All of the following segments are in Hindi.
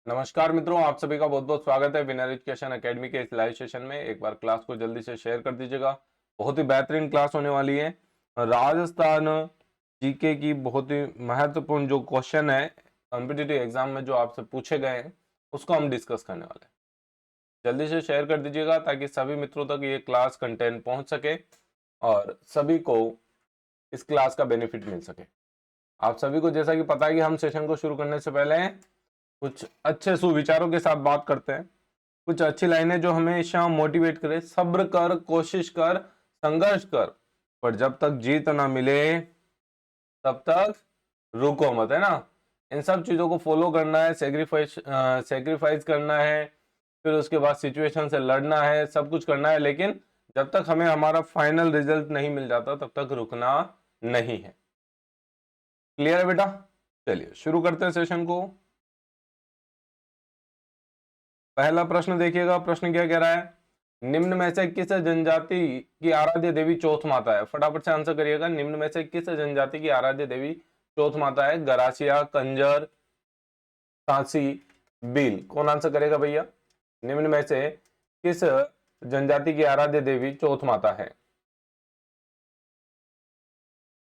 नमस्कार मित्रों, आप सभी का बहुत बहुत स्वागत है विनर एजुकेशन एकेडमी के इस लाइव सेशन में। एक बार क्लास को जल्दी से शेयर कर दीजिएगा। बहुत ही बेहतरीन क्लास होने वाली है। राजस्थान जीके की बहुत ही महत्वपूर्ण जो क्वेश्चन है कॉम्पिटिटिव एग्जाम में जो आपसे पूछे गए हैं उसको हम डिस्कस करने वाले हैं। जल्दी से शेयर कर दीजिएगा ताकि सभी मित्रों तक ये क्लास कंटेंट पहुंच सके और सभी को इस क्लास का बेनिफिट मिल सके। आप सभी को जैसा कि पता है कि हम सेशन को शुरू करने से पहले कुछ अच्छे सुविचारों के साथ बात करते हैं, कुछ अच्छी लाइनें जो हमेशा मोटिवेट करे। सब्र कर, कोशिश कर, संघर्ष कर, पर जब तक जीत ना मिले तब तक रुको मत, है ना। इन सब चीजों को फॉलो करना है, सेक्रीफाइस करना है, फिर उसके बाद सिचुएशन से लड़ना है, सब कुछ करना है, लेकिन जब तक हमें हमारा फाइनल रिजल्ट नहीं मिल जाता तब तक रुकना नहीं है। क्लियर है बेटा? चलिए शुरू करते हैं सेशन को। पहला प्रश्न देखिएगा, प्रश्न क्या कह रहा है? निम्न में से किस जनजाति की आराध्य देवी चौथ माता है? फटाफट से आंसर करिएगा। निम्न में से किस जनजाति की आराध्य देवी चौथ माता है? गरासिया, कंजर, सांसी, भील। कौन आंसर करेगा भैया? निम्न में से किस जनजाति की आराध्य देवी चौथ माता है?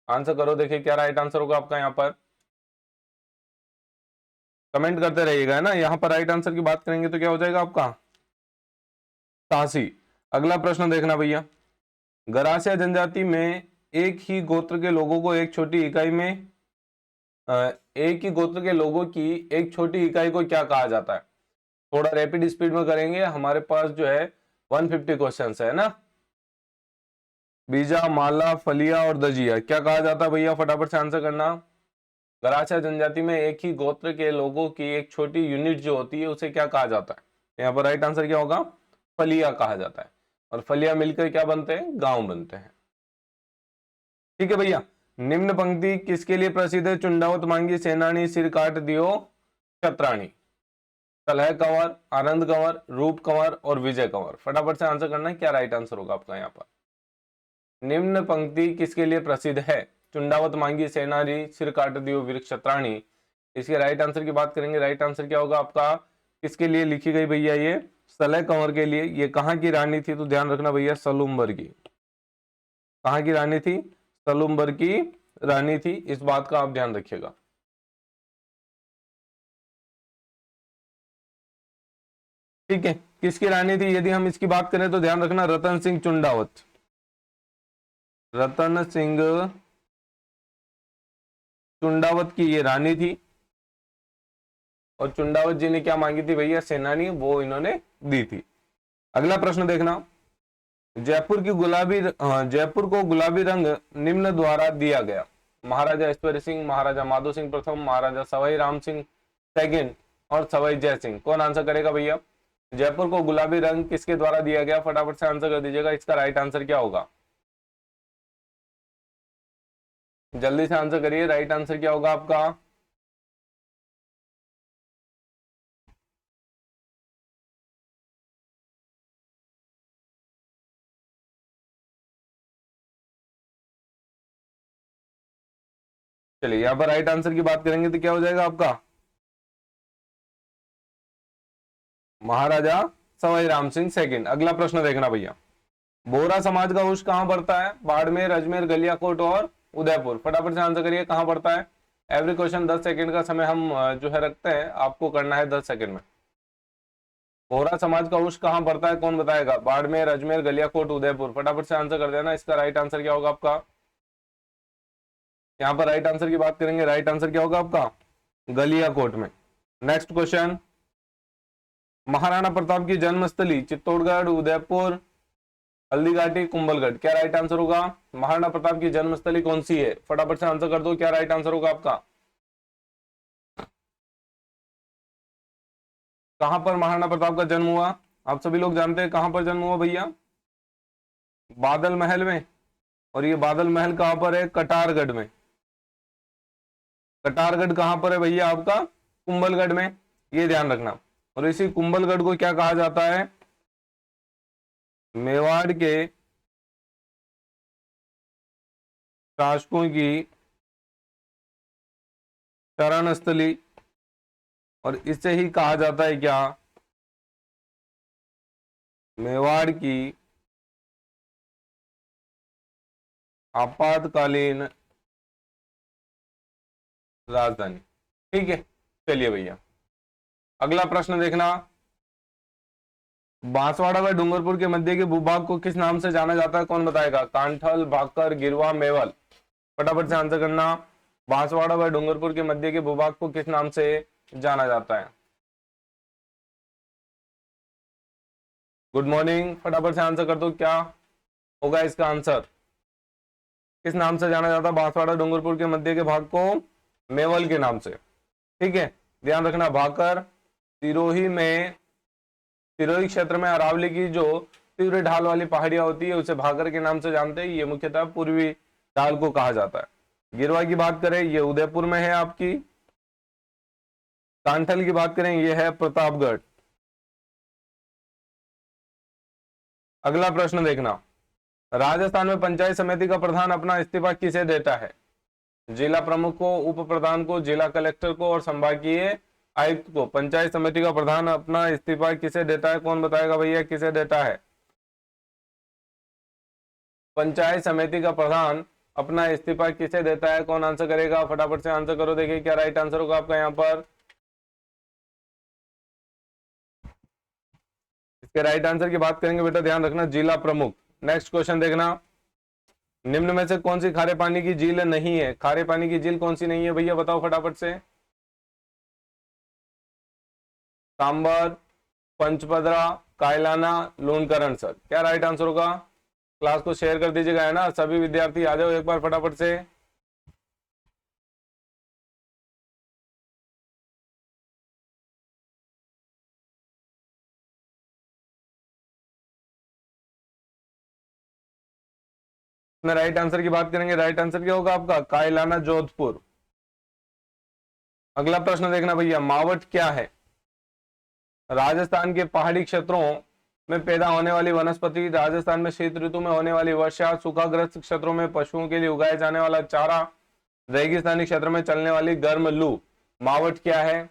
आंसर करो, देखिए क्या राइट आंसर होगा आपका। यहाँ पर कमेंट करते रहिएगा, है ना। यहाँ पर राइट आंसर की बात करेंगे तो क्या हो जाएगा आपका? सांसी। अगला प्रश्न देखना भैया। गरासिया जनजाति में एक ही गोत्र के लोगों को एक छोटी इकाई में एक ही गोत्र के लोगों की एक छोटी इकाई को क्या कहा जाता है? थोड़ा रैपिड स्पीड में करेंगे, हमारे पास जो है 150 क्वेश्चन है ना। बीजा, माला, फलिया और दजिया क्या कहा जाता है भैया? फटाफट से आंसर करना। गरासिया जनजाति में एक ही गोत्र के लोगों की एक छोटी यूनिट जो होती है उसे क्या कहा जाता है? यहाँ पर राइट आंसर क्या होगा? फलिया कहा जाता है। और फलिया मिलकर क्या बनते हैं? गांव बनते हैं। ठीक है भैया। निम्न पंक्ति किसके लिए प्रसिद्ध है? चुंडावत मांगी सेनानी, सिर काट दियो छत्राणी। कलह कंवर, आनंद कंवर, रूप कंवर और विजय कंवर। फटाफट से आंसर करना है, क्या राइट आंसर होगा आपका यहाँ पर? निम्न पंक्ति किसके लिए प्रसिद्ध है? चुंडावत मांगी सेनानी, सिर काट दियो वीर छत्राणी। इसके राइट आंसर की बात करेंगे। राइट आंसर क्या होगा आपका? किसके लिए लिखी गई भैया? ये सलह कंवर के लिए। ये कहाँ की रानी थी तो ध्यान रखना भैया, सलूम्बर की। कहाँ की रानी थी? सलूम्बर की रानी थी, इस बात का आप ध्यान रखिएगा। ठीक है, किसकी रानी थी यदि हम इसकी बात करें तो ध्यान रखना, रतन सिंह चुंडावत। रतन सिंह चुंडावत की ये रानी थी। और चुंडावत जी ने क्या मांगी थी भैया? सेनानी, वो इन्होंने दी थी। अगला प्रश्न देखना। जयपुर की जयपुर को गुलाबी रंग निम्न द्वारा दिया गया। महाराजा ऐश्वर्य सिंह, महाराजा माधो सिंह प्रथम, महाराजा सवाई राम सिंह सेकंड और सवाई जय सिंह। कौन आंसर करेगा भैया? जयपुर को गुलाबी रंग किसके द्वारा दिया गया? फटाफट से आंसर कर दीजिएगा। इसका राइट आंसर क्या होगा? जल्दी से आंसर करिए, राइट आंसर क्या होगा आपका? चलिए यहाँ पर राइट आंसर की बात करेंगे तो क्या हो जाएगा आपका? महाराजा सवाई राम सिंह सेकंड। अगला प्रश्न देखना भैया। बोहरा समाज का उर्स कहां पड़ता है? बाड़मेर, अजमेर, गलियाकोट और उदयपुर। फटाफट से आंसर करिए, कहां पड़ता है? एवरी क्वेश्चन 10 सेकंड का समय हम जो है रखते हैं, आपको करना है 10 सेकंड में। बोहरा समाज का उर्स कहां पड़ता है? कौन बताएगा? बाड़मेर, अजमेर, गलियाकोट, उदयपुर। फटाफट से आंसर कर देना। इसका राइट आंसर क्या होगा आपका? यहाँ पर राइट आंसर की बात करेंगे, राइट आंसर क्या होगा आपका? गलियाकोट में। Next question. महाराणा प्रताप की जन्मस्थली चित्तौड़गढ़, उदयपुर, हल्दीघाटी, कुंभलगढ़। क्या राइट आंसर होगा? महाराणा प्रताप की जन्मस्थली कौन सी है? फटाफट से आंसर कर दो, क्या राइट आंसर होगा आपका? कहां पर महाराणा प्रताप का जन्म हुआ? आप सभी लोग जानते हैं कहां पर जन्म हुआ भैया? बादल महल में। और ये बादल महल कहां पर है? कटारगढ़ में। कटारगढ़ कहां पर है भैया आपका? कुंभलगढ़ में। ये ध्यान रखना। और इसी कुंभलगढ़ को क्या कहा जाता है? मेवाड़ के शासकों की शरण स्थली और इसे ही कहा जाता है क्या, मेवाड़ की आपातकालीन राजधानी। ठीक है, चलिए भैया अगला प्रश्न देखना। बांसवाड़ा व डूंगरपुर के मध्य के भूभाग को किस नाम से जाना जाता है, कौन बताएगा? कांठल, भाकर, गिरवा, मेवल। फटाफट से आंसर करना। बांसवाड़ा व डूंगरपुर के मध्य के भूभाग को किस नाम से जाना जाता है? गुड मॉर्निंग, फटाफट से आंसर कर दो, क्या होगा इसका आंसर? किस नाम से जाना जाता है बांसवाड़ा डूंगरपुर के मध्य के भाग को? मेवल के नाम से। ठीक है, ध्यान रखना। भाकर सिरोही क्षेत्र में अरावली की जो तीव्र ढाल वाली पहाड़ियां होती है उसे भाकर के नाम से जानते हैं। ये मुख्यतः पूर्वी ढाल को कहा जाता है। गिरवा की बात करें, ये उदयपुर में है आपकी। कांठल की बात करें, ये है प्रतापगढ़। अगला प्रश्न देखना। राजस्थान में पंचायत समिति का प्रधान अपना इस्तीफा किसे देता है? जिला प्रमुख को, उप प्रधान को, जिला कलेक्टर को और संभागीय आयुक्त को। पंचायत समिति का प्रधान अपना इस्तीफा किसे देता है, कौन बताएगा भैया किसे देता है? पंचायत समिति का प्रधान अपना इस्तीफा किसे देता है, कौन आंसर करेगा? फटाफट से आंसर करो, देखिए क्या राइट आंसर होगा आपका यहाँ पर। इसके राइट आंसर की बात करेंगे बेटा, ध्यान रखना, जिला प्रमुख। नेक्स्ट क्वेश्चन देखना। निम्न में से कौन सी खारे पानी की झील नहीं है? खारे पानी की झील कौन सी नहीं है भैया, बताओ फटाफट से। सांबर, पंचपदरा, कायलाना, लूणकरण। सर क्या राइट आंसर होगा? क्लास को शेयर कर दीजिएगा, है ना, सभी विद्यार्थी आ जाओ एक बार फटाफट से। राइट आंसर की बात करेंगे, राइट आंसर क्या होगा आपका? कायलाना, जोधपुर। अगला प्रश्न देखना भैया, मावट क्या है? राजस्थान के पहाड़ी क्षेत्रों में पैदा होने वाली वनस्पति, राजस्थान में शीत ऋतु में होने वाली वर्षा, सूखाग्रस्त क्षेत्रों में पशुओं के लिए उगाए जाने वाला चारा, रेगिस्तानी क्षेत्र में चलने वाली गर्म लू। मावट क्या है?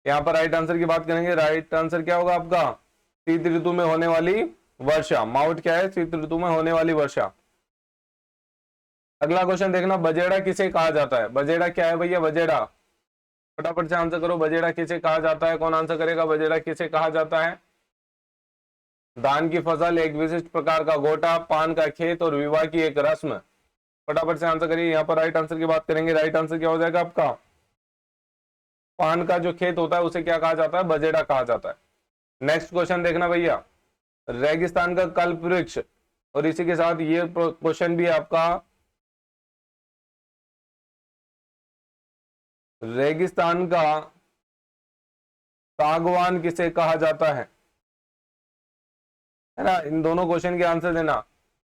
यहाँ पर राइट आंसर की बात करेंगे, राइट आंसर क्या होगा आपका? शीत ऋतु में होने वाली वर्षा। मावट क्या है? शीत ऋतु में होने वाली वर्षा। अगला क्वेश्चन देखना, बजेड़ा किसे कहा जाता है? बजेड़ा क्या है भैया? बजेड़ा फटाफट से आंसर करो, बजेड़ा किसे कहा जाता है, कौन आंसर करेगा? बजेड़ा किसे कहा जाता है? धान की फसल, एक विशिष्ट प्रकार का गोटा, पान का खेत और विवाह की एक रस्म। फटाफट से आंसर करिए। यहाँ पर राइट आंसर की बात करेंगे, राइट आंसर क्या हो जाएगा आपका? पान का जो खेत होता है उसे क्या कहा जाता है? बजेड़ा कहा जाता है। नेक्स्ट क्वेश्चन देखना भैया, रेगिस्तान का कल्प वृक्ष, और इसी के साथ ये क्वेश्चन भी आपका, रेगिस्तान का सागवान किसे कहा जाता है ना? इन दोनों क्वेश्चन के आंसर देना।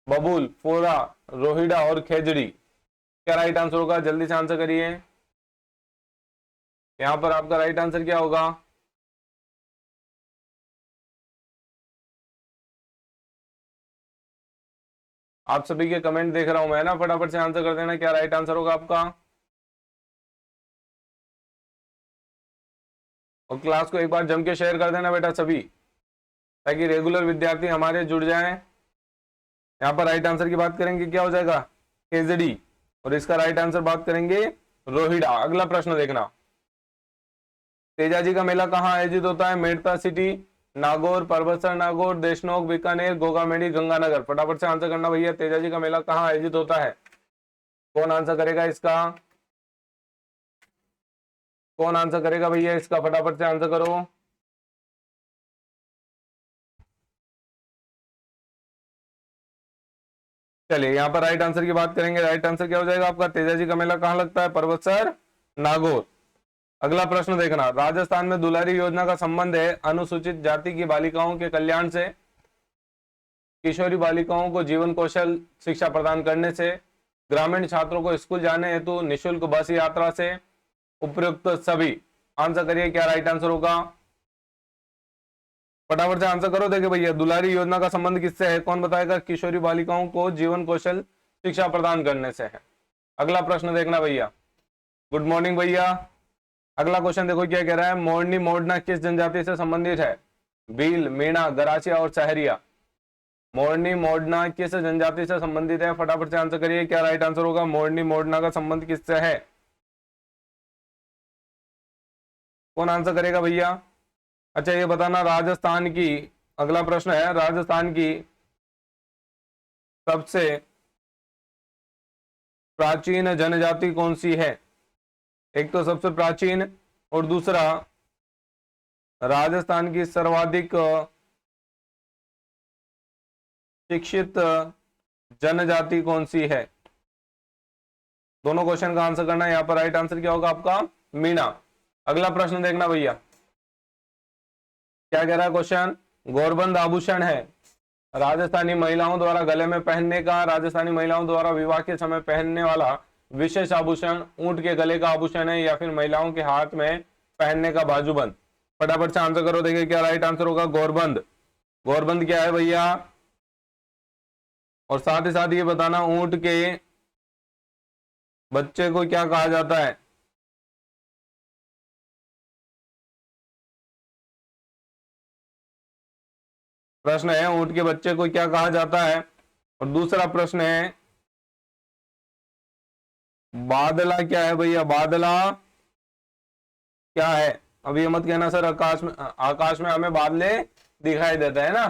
बबूल, फोरा, रोहिड़ा और खेजड़ी। क्या राइट आंसर होगा? जल्दी से आंसर करिए। यहां पर आपका राइट आंसर क्या होगा? आप सभी के कमेंट देख रहा हूं मैं ना, फटाफट से आंसर कर देना, क्या राइट आंसर होगा आपका। और क्लास को एक बार जम के शेयर कर देना बेटा सभी, ताकि रेगुलर विद्यार्थी हमारे जुड़ जाएं। यहाँ पर राइट आंसर की बात करेंगे, क्या हो जाएगा? केजड़ी। और इसका राइट आंसर बात करेंगे, रोहिड़ा। अगला प्रश्न देखना, तेजाजी का मेला कहाँ आयोजित होता है? मेड़ता सिटी, नागौर, परबतसर नागौर, देशनोक, बीकानेर, गोगामेडी, गंगानगर। फटाफट से आंसर करना भैया, तेजाजी का मेला कहाँ आयोजित होता है, कौन आंसर करेगा इसका? कौन आंसर करेगा भैया इसका? फटाफट से आंसर करो। चलिए यहाँ पर राइट आंसर की बात करेंगे, राइट आंसर क्या हो जाएगा आपका? तेजाजी का मेला कहाँ लगता है? परबतसर, नागौर। अगला प्रश्न देखना, राजस्थान में दुलारी योजना का संबंध है अनुसूचित जाति की बालिकाओं के कल्याण से, किशोरी बालिकाओं को जीवन कौशल शिक्षा प्रदान करने से, ग्रामीण छात्रों को स्कूल जाने हेतु निःशुल्क बस यात्रा से, उपयुक्त सभी। आंसर करिए, क्या राइट आंसर होगा? फटाफट से आंसर करो। देखिए भैया, दुलारी योजना का संबंध किससे है, कौन बताएगा? किशोरी बालिकाओं को जीवन कौशल शिक्षा प्रदान करने से है। अगला प्रश्न देखना भैया, गुड मॉर्निंग भैया। अगला क्वेश्चन देखो क्या कह रहा है, मोरनी मोडना किस जनजाति से संबंधित है? भील, मीणा, गरासिया और सहरिया। मोरनी मोडना किस जनजाति से संबंधित है? फटाफट से आंसर करिए, क्या राइट आंसर होगा? मोरनी मोडना का संबंध किससे है? कौन आंसर करेगा भैया? अच्छा ये बताना, राजस्थान की, अगला प्रश्न है, राजस्थान की सबसे प्राचीन जनजाति कौन सी है? एक तो सबसे प्राचीन, और दूसरा राजस्थान की सर्वाधिक शिक्षित जनजाति कौन सी है? दोनों क्वेश्चन का आंसर करना है। यहां पर राइट आंसर क्या होगा आपका? मीणा। अगला प्रश्न देखना भैया, क्या कह रहा है क्वेश्चन? गौरबंद आभूषण है राजस्थानी महिलाओं द्वारा गले में पहनने का, राजस्थानी महिलाओं द्वारा विवाह के समय पहनने वाला विशेष आभूषण ऊंट के गले का आभूषण है, या फिर महिलाओं के हाथ में पहनने का बाजूबंद? फटाफट से आंसर करो, देखिए क्या राइट आंसर होगा? गौरबंद। गौरबंद क्या है भैया? और साथ ही साथ ये बताना, ऊंट के बच्चे को क्या कहा जाता है? प्रश्न है, ऊंट के बच्चे को क्या कहा जाता है? और दूसरा प्रश्न है, बादला क्या है भैया? बादला क्या है? अब ये मत कहना सर आकाश में हमें बादले दिखाई देते हैं ना।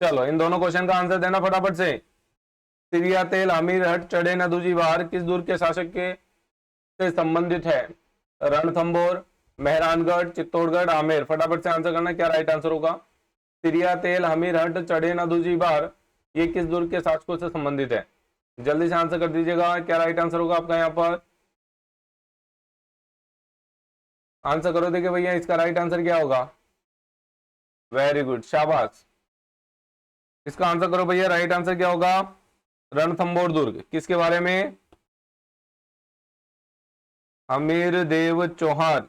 चलो इन दोनों क्वेश्चन का आंसर देना फटाफट से। सिरिया तेल अमीरहट चढ़े न दूजी बार किस दुर्ग के शासक के से संबंधित है? रणथंबोर, मेहरानगढ़, चित्तौड़गढ़, आमेर। फटाफट से आंसर करना, क्या राइट आंसर होगा? सिरिया तेल हमीरहट चढ़े न दूजी बार, ये किस दुर्ग के शासकों से संबंधित है? जल्दी से आंसर कर दीजिएगा, क्या राइट आंसर होगा आपका? यहाँ पर आंसर करो, देखिए भैया इसका राइट आंसर क्या होगा? वेरी गुड, शाबाश। इसका आंसर करो भैया, राइट आंसर क्या होगा? रणथंबोर दुर्ग। किसके बारे में? अमीर देव चौहान।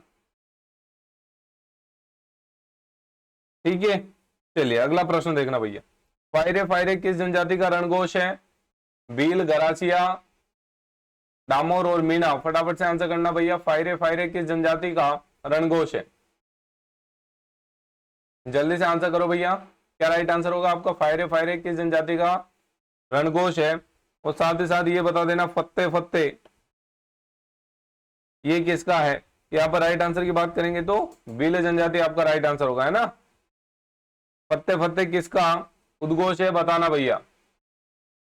ठीक है, चलिए अगला प्रश्न देखना भैया। फायरे फायरे किस जनजाति का रणघोष है? भील, गरासिया, डामोर और मीणा। फटाफट से आंसर करना भैया, फायरे फायरे किस जनजाति का रणघोष है? जल्दी से आंसर करो भैया, क्या राइट आंसर होगा आपका? फायरे फायरे किस जनजाति का रणघोष है? और साथ ही साथ ये बता देना, फत्ते फत्ते ये किसका है? यहाँ पर राइट आंसर की बात करेंगे तो भील जनजाति आपका राइट आंसर होगा, है ना। फत्ते फत्ते किसका उद्घोष है, बताना भैया।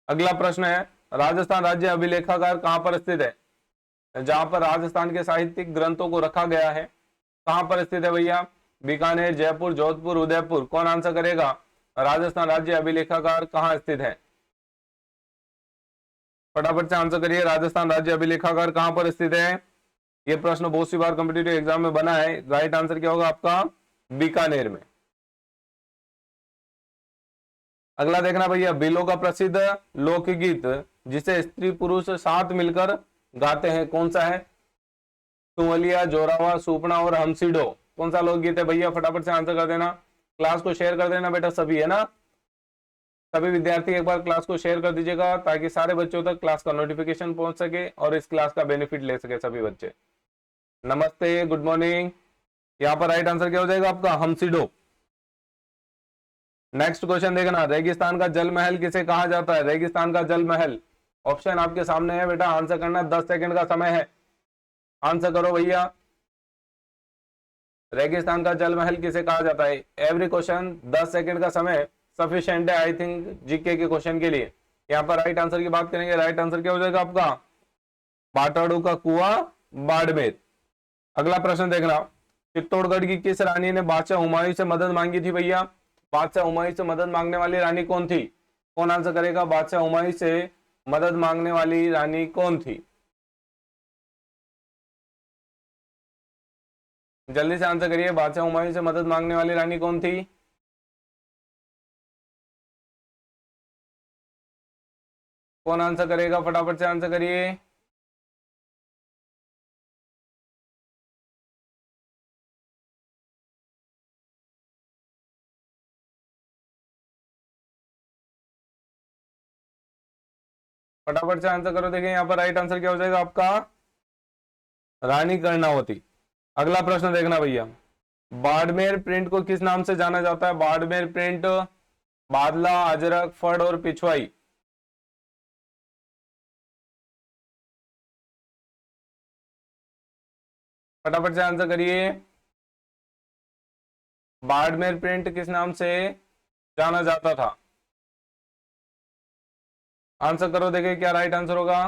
अगला प्रश्न है, राजस्थान राज्य अभिलेखागार कहां पर स्थित है? जहां पर राजस्थान के साहित्यिक ग्रंथों को रखा गया है, कहां पर स्थित है भैया? बीकानेर, जयपुर, जोधपुर, उदयपुर। कौन आंसर करेगा? राजस्थान राज्य अभिलेखागार कहां स्थित है? फटाफट से आंसर करिए, राजस्थान राज्य अभिलेखागार कहां पर स्थित है? यह प्रश्न बहुत सी बार कॉम्पिटिटिव एग्जाम में बना है। राइट आंसर क्या होगा आपका? बीकानेर में। अगला देखना भैया, बिलो का प्रसिद्ध लोकगीत जिसे स्त्री पुरुष साथ मिलकर गाते हैं, कौन सा है? तुमलिया, जोरावा, सुपना और हमसीडो। कौन सा लोकगीत है भैया? फटाफट से आंसर कर देना। क्लास को शेयर कर देना बेटा सभी, है ना। सभी विद्यार्थी एक बार क्लास को शेयर कर दीजिएगा ताकि सारे बच्चों तक क्लास का नोटिफिकेशन पहुंच सके और इस क्लास का बेनिफिट ले सके सभी बच्चे। नमस्ते, गुड मॉर्निंग। यहाँ पर राइट आंसर क्या हो जाएगा आपका? हमसीडो। नेक्स्ट क्वेश्चन देखना, रेगिस्तान का जल महल किसे कहा जाता है? रेगिस्तान का जल महल, ऑप्शन आपके सामने है बेटा, आंसर करना 10 सेकंड का समय है। आंसर करो भैया, रेगिस्तान का जल महल किसे कहा जाता है? एवरी क्वेश्चन 10 सेकंड का समय सफिशिएंट है आई थिंक जीके के क्वेश्चन के लिए। यहाँ पर राइट आंसर की बात करेंगे, राइट आंसर क्या हो जाएगा आपका? पाटाड़ू का कुआं, बाड़मेर। अगला प्रश्न देखना, चित्तौड़गढ़ की किस रानी ने बादशाह हुमायूं से मदद मांगी थी भैया? बादशाह हुमायूं से मदद मांगने वाली रानी कौन थी? कौन आंसर करेगा? बादशाह हुमायूं से मदद मांगने वाली रानी कौन थी? जल्दी से आंसर करिए, बादशाह हुमायूं से मदद मांगने वाली रानी कौन थी? कौन आंसर करेगा? फटाफट से आंसर करिए। फटाफट से आंसर करो, देखिए यहाँ पर राइट आंसर क्या हो जाएगा आपका? रानी कर्णावती। अगला प्रश्न देखना भैया, बाड़मेर प्रिंट को किस नाम से जाना जाता है? बाड़मेर प्रिंट, बादला, अजरक, फड़ और पिछवाई। फटाफट से आंसर करिए। बाड़मेर प्रिंट किस नाम से जाना जाता था? आंसर करो, देखिए क्या राइट आंसर होगा।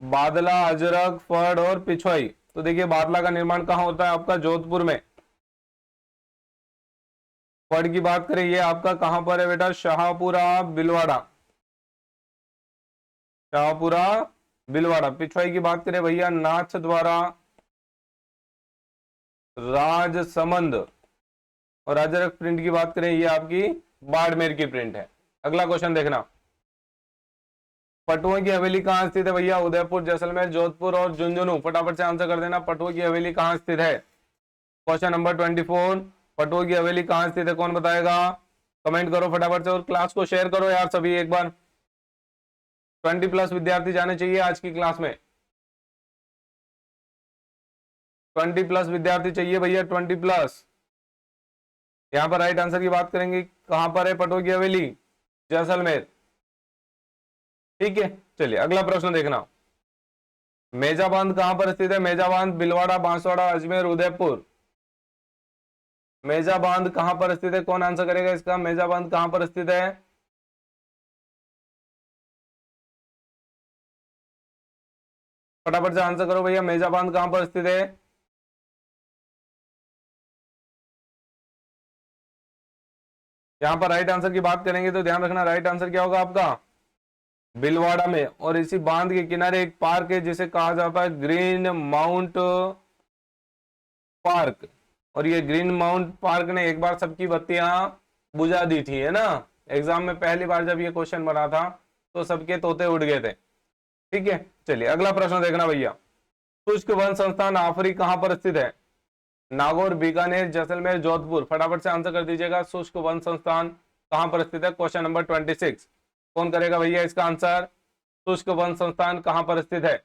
बादला, अजरक, फड़ और पिछवाई। तो देखिए बादला का निर्माण कहाँ होता है? आपका जोधपुर में। फड़ की बात करें, ये आपका कहां पर है बेटा? शाहपुरा बिलवाड़ा, शाहपुरा बिलवाड़ा। पिछवाई की बात करें भैया, नाथ द्वारा, राजसमंद। और अजरक प्रिंट की बात करें, ये आपकी बाड़मेर की प्रिंट है। अगला क्वेश्चन देखना, पटुआ की हवेली कहां स्थित है भैया? उदयपुर, जैसलमेर, जोधपुर और झुंझुनू। फटाफट से आंसर कर देना, पटुआ की हवेली कहां स्थित है? क्वेश्चन नंबर 24, पटुआ की हवेली कहां स्थित है, कौन बताएगा? कमेंट करो फटाफट से और क्लास को शेयर करो यार सभी एक बार। 20+ विद्यार्थी जाने चाहिए आज की क्लास में। 20+ विद्यार्थी चाहिए भैया, 20+। यहां पर राइट आंसर की बात करेंगे, कहां पर है पटुआ की हवेली? जैसलमेर। ठीक है, चलिए अगला प्रश्न देखना, मेजा बांध कहां पर स्थित है? मेजा बांध बिलवाड़ा, बांसवाड़ा, अजमेर, उदयपुर। मेजा बांध कहां पर स्थित है, कौन आंसर करेगा इसका? मेजा बांध कहां पर स्थित है? फटाफट से आंसर करो भैया, मेजा बांध कहां पर स्थित है? यहां पर राइट आंसर की बात करेंगे तो ध्यान रखना, राइट आंसर क्या होगा आपका? बिलवाड़ा में। और इसी बांध के किनारे एक पार्क है जिसे कहा जाता है ग्रीन माउंट पार्क। और ये ग्रीन माउंट पार्क ने एक बार सबकी बत्तियां बुझा दी थी, है ना? एग्जाम में पहली बार जब ये क्वेश्चन बना था तो सबके तोते उड़ गए थे। ठीक है, चलिए अगला प्रश्न देखना भैया, शुष्क वन संस्थान आफरी कहां पर स्थित है? नागौर, बीकानेर, जैसलमेर, जोधपुर। फटाफट से आंसर कर दीजिएगा, शुष्क वन संस्थान कहां पर स्थित है? क्वेश्चन नंबर 26, कौन करेगा भैया इसका आंसर? शुष्क वन संस्थान कहां पर स्थित है?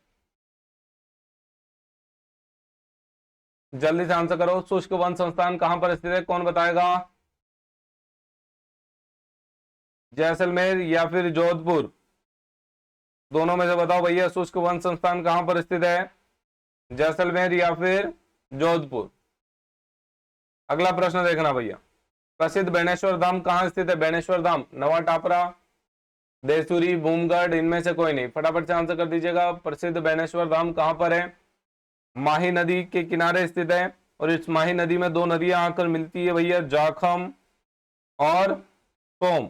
जल्दी से आंसर करो, शुष्क वन संस्थान कहां पर स्थित है, कौन बताएगा? जैसलमेर या फिर जोधपुर, दोनों में से बताओ भैया, शुष्क वन संस्थान कहां पर स्थित है? जैसलमेर या फिर जोधपुर। अगला प्रश्न देखना भैया, प्रसिद्ध बेणेश्वर धाम कहां स्थित है? बेणेश्वर धाम, नवा टापरा, देसूरी, भूमगढ़, इनमें से कोई नहीं। फटाफट से आंसर कर दीजिएगा, प्रसिद्ध बेणेश्वर धाम कहां पर है? माही नदी के किनारे स्थित है। और इस माही नदी में दो नदियां आकर मिलती है भैया, जाखम और सोम।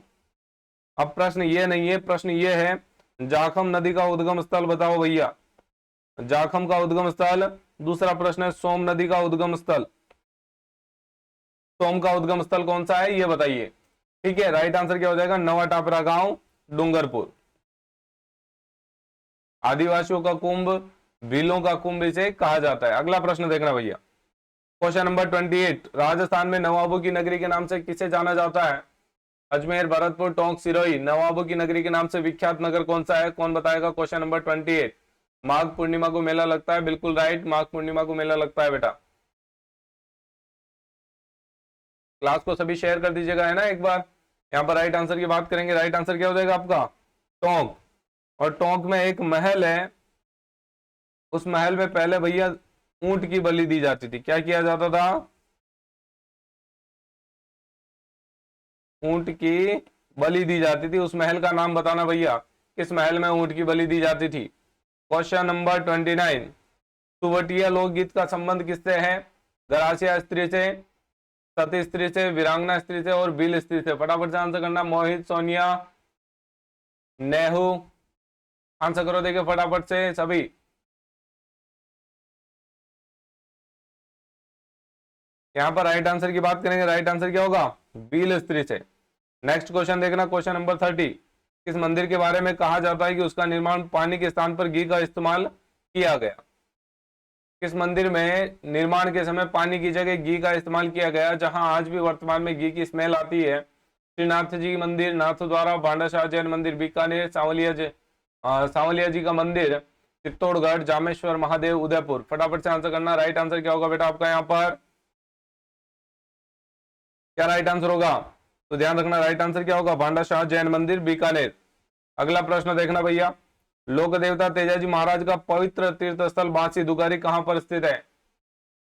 अब प्रश्न ये नहीं है, प्रश्न ये है, जाखम नदी का उद्गम स्थल बताओ भैया, जाखम का उद्गम स्थल। दूसरा प्रश्न है, सोम नदी का उद्गम स्थल, सोम का उद्गम स्थल कौन सा है ये बताइए। ठीक है, राइट आंसर क्या हो जाएगा? नवा टापरा गांव, डूंगरपुर। आदिवासियों का कुंभ, भीलों का कुंभ इसे कहा जाता है। अगला प्रश्न देखना भैया, क्वेश्चन नंबर 28, राजस्थान में नवाबों की नगरी के नाम से किसे जाना जाता है? अजमेर, भरतपुर, टोंक, सिरोही। नवाबों की नगरी के नाम से विख्यात नगर कौन सा है, कौन बताएगा? क्वेश्चन नंबर 28, माघ पूर्णिमा को मेला लगता है, बिल्कुल राइट, माघ पूर्णिमा को मेला लगता है बेटा। क्लास को सभी शेयर कर दीजिएगा, है ना एक बार। यहाँ पर राइट आंसर की बात करेंगे, राइट आंसर क्या हो जाएगा आपका? टोंक। और टोंक में एक महल है, उस महल में पहले भैया ऊंट की बलि दी जाती थी। क्या किया जाता था? ऊंट की बलि दी जाती थी। उस महल का नाम बताना भैया, किस महल में ऊंट की बलि दी जाती थी? क्वेश्चन नंबर 29, सुवटिया लोकगीत का संबंध किससे है? गरासिया स्त्री से, सती स्त्री से, वीरांगना स्त्री से और भील स्त्री से। फटाफट से आंसर करना, मोहित, सोनिया, नेहरू। आंसर करो देखिए फटाफट से सभी। यहां पर राइट आंसर की बात करेंगे, राइट आंसर क्या होगा? भील स्त्री से। नेक्स्ट क्वेश्चन देखना, क्वेश्चन नंबर 30, किस मंदिर के बारे में कहा जाता है कि उसका निर्माण पानी के स्थान पर घी का इस्तेमाल किया गया? किस मंदिर में निर्माण के समय पानी की जगह घी का इस्तेमाल किया गया, जहां आज भी वर्तमान में घी की स्मेल आती है? श्रीनाथ जी मंदिर, नाथ द्वारा, भांडाशाह जैन मंदिर, बीकानेर, सांवलिया सांवलिया जी का मंदिर, चित्तौड़गढ़, जामेश्वर महादेव, उदयपुर। फटाफट से आंसर करना। राइट आंसर क्या होगा बेटा आपका यहाँ पर, क्या राइट आंसर होगा? तो ध्यान रखना राइट आंसर क्या होगा, भांडा शाह जैन मंदिर, बीकानेर। अगला प्रश्न देखना भैया, लोक देवता तेजाजी महाराज का पवित्र तीर्थ स्थल बांसी दुगारी कहां पर स्थित है?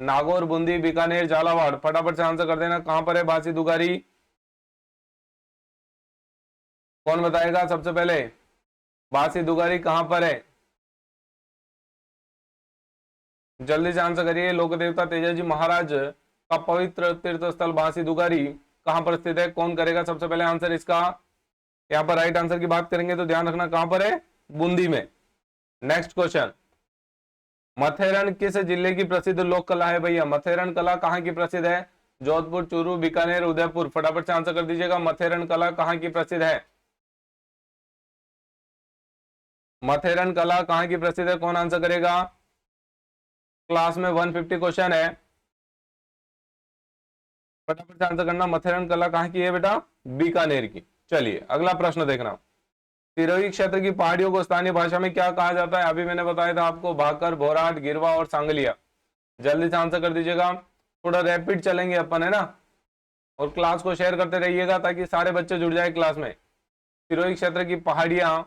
नागौर, बूंदी, बीकानेर, झालावाड़। फटाफट से आंसर कर देना, कहां पर है बांसी दुगारी? कौन बताएगा सबसे पहले, बांसी दुगारी कहां पर है? जल्दी से आंसर करिए। लोक देवता तेजाजी महाराज का पवित्र तीर्थ स्थल बांसी दुगारी कहां पर स्थित है? कौन करेगा सबसे पहले आंसर इसका? यहाँ पर राइट आंसर की बात करेंगे तो ध्यान रखना कहां पर है, बूंदी में। नेक्स्ट क्वेश्चन, मथेरन किस जिले की प्रसिद्ध लोक कला है भैया? मथेरन कला कहां की प्रसिद्ध है? जोधपुर, चूरू, बीकानेर, उदयपुर। फटाफट से आंसर कर दीजिएगा, मथेरन कला कहां की प्रसिद्ध है? मथेरन कला कहां की प्रसिद्ध है, कौन आंसर करेगा? क्लास में 150 क्वेश्चन है, फटाफट से आंसर करना। मथेरन कला कहां की है बेटा? बीकानेर की। चलिए अगला प्रश्न देखना, सिरोही क्षेत्र की पहाड़ियों को स्थानीय भाषा में क्या कहा जाता है? अभी मैंने बताया था आपको, भाकर, भोराट, गिरवा और सांगलिया। जल्दी से आंसर कर दीजिएगा, थोड़ा रैपिड चलेंगे अपन, है ना, और क्लास को शेयर करते रहिएगा ताकि सारे बच्चे जुड़ जाए क्लास में। सिरोही क्षेत्र की पहाड़ियां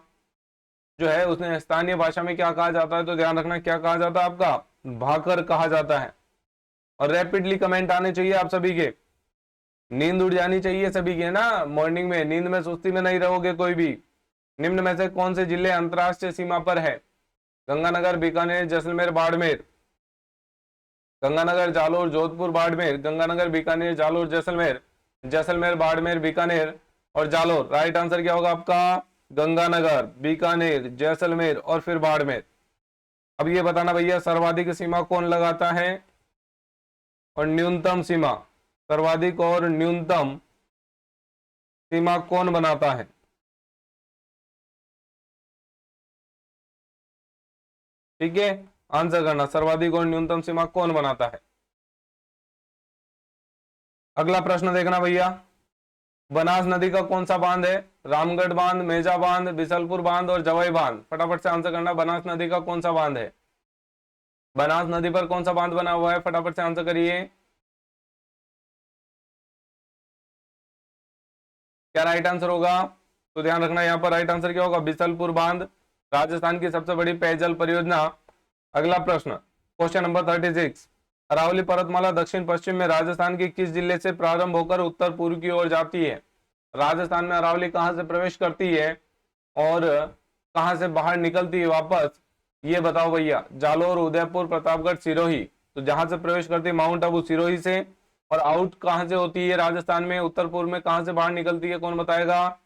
जो है उसने स्थानीय भाषा में क्या कहा जाता है? तो ध्यान रखना क्या कहा जाता है आपका, भाकर कहा जाता है। और रैपिडली कमेंट आने चाहिए आप सभी के, नींद उड़ जानी चाहिए सभी की, है ना, मॉर्निंग में नींद में सुस्ती में नहीं रहोगे कोई भी। निम्न में से कौन से जिले अंतरराष्ट्रीय सीमा पर है? गंगानगर, बीकानेर, जैसलमेर, बाड़मेर। गंगानगर, जालोर, जोधपुर, बाड़मेर। गंगानगर, बीकानेर, जालोर, जैसलमेर। जैसलमेर, बाड़मेर, बीकानेर और जालोर। राइट आंसर क्या होगा आपका? गंगानगर, बीकानेर, जैसलमेर और फिर बाड़मेर। अब ये बताना भैया, सर्वाधिक सीमा कौन लगाता है और न्यूनतम सीमा, सर्वाधिक और न्यूनतम सीमा कौन बनाता है? ठीक है, आंसर करना, सर्वाधिक और न्यूनतम सीमा कौन बनाता है? अगला प्रश्न देखना भैया, बनास नदी का कौन सा बांध है? रामगढ़ बांध, मेजा बांध, बिसलपुर बांध और जवाई बांध। फटाफट से आंसर करना, बनास नदी का कौन सा बांध है? बनास नदी पर कौन सा बांध बना हुआ है? फटाफट से आंसर करिए, क्या राइट आंसर होगा? तो ध्यान रखना यहाँ पर राइट आंसर क्या होगा, बिसलपुर बांध, राजस्थान की सबसे बड़ी पेयजल परियोजना। अगला प्रश्न, क्वेश्चन नंबर 36, अरावली पर्वतमाला दक्षिण पश्चिम में राजस्थान के किस जिले से प्रारंभ होकर उत्तर पूर्व की ओर जाती है? राजस्थान में अरावली कहां से प्रवेश करती है और कहां से बाहर निकलती है वापस, ये बताओ भैया। जालोर, उदयपुर, प्रतापगढ़, सिरोही। तो जहां से प्रवेश करती है माउंट आबू, सिरोही से, और आउट कहां से होती है राजस्थान में, उत्तर पूर्व में कहां से बाहर निकलती है, कौन बताएगा?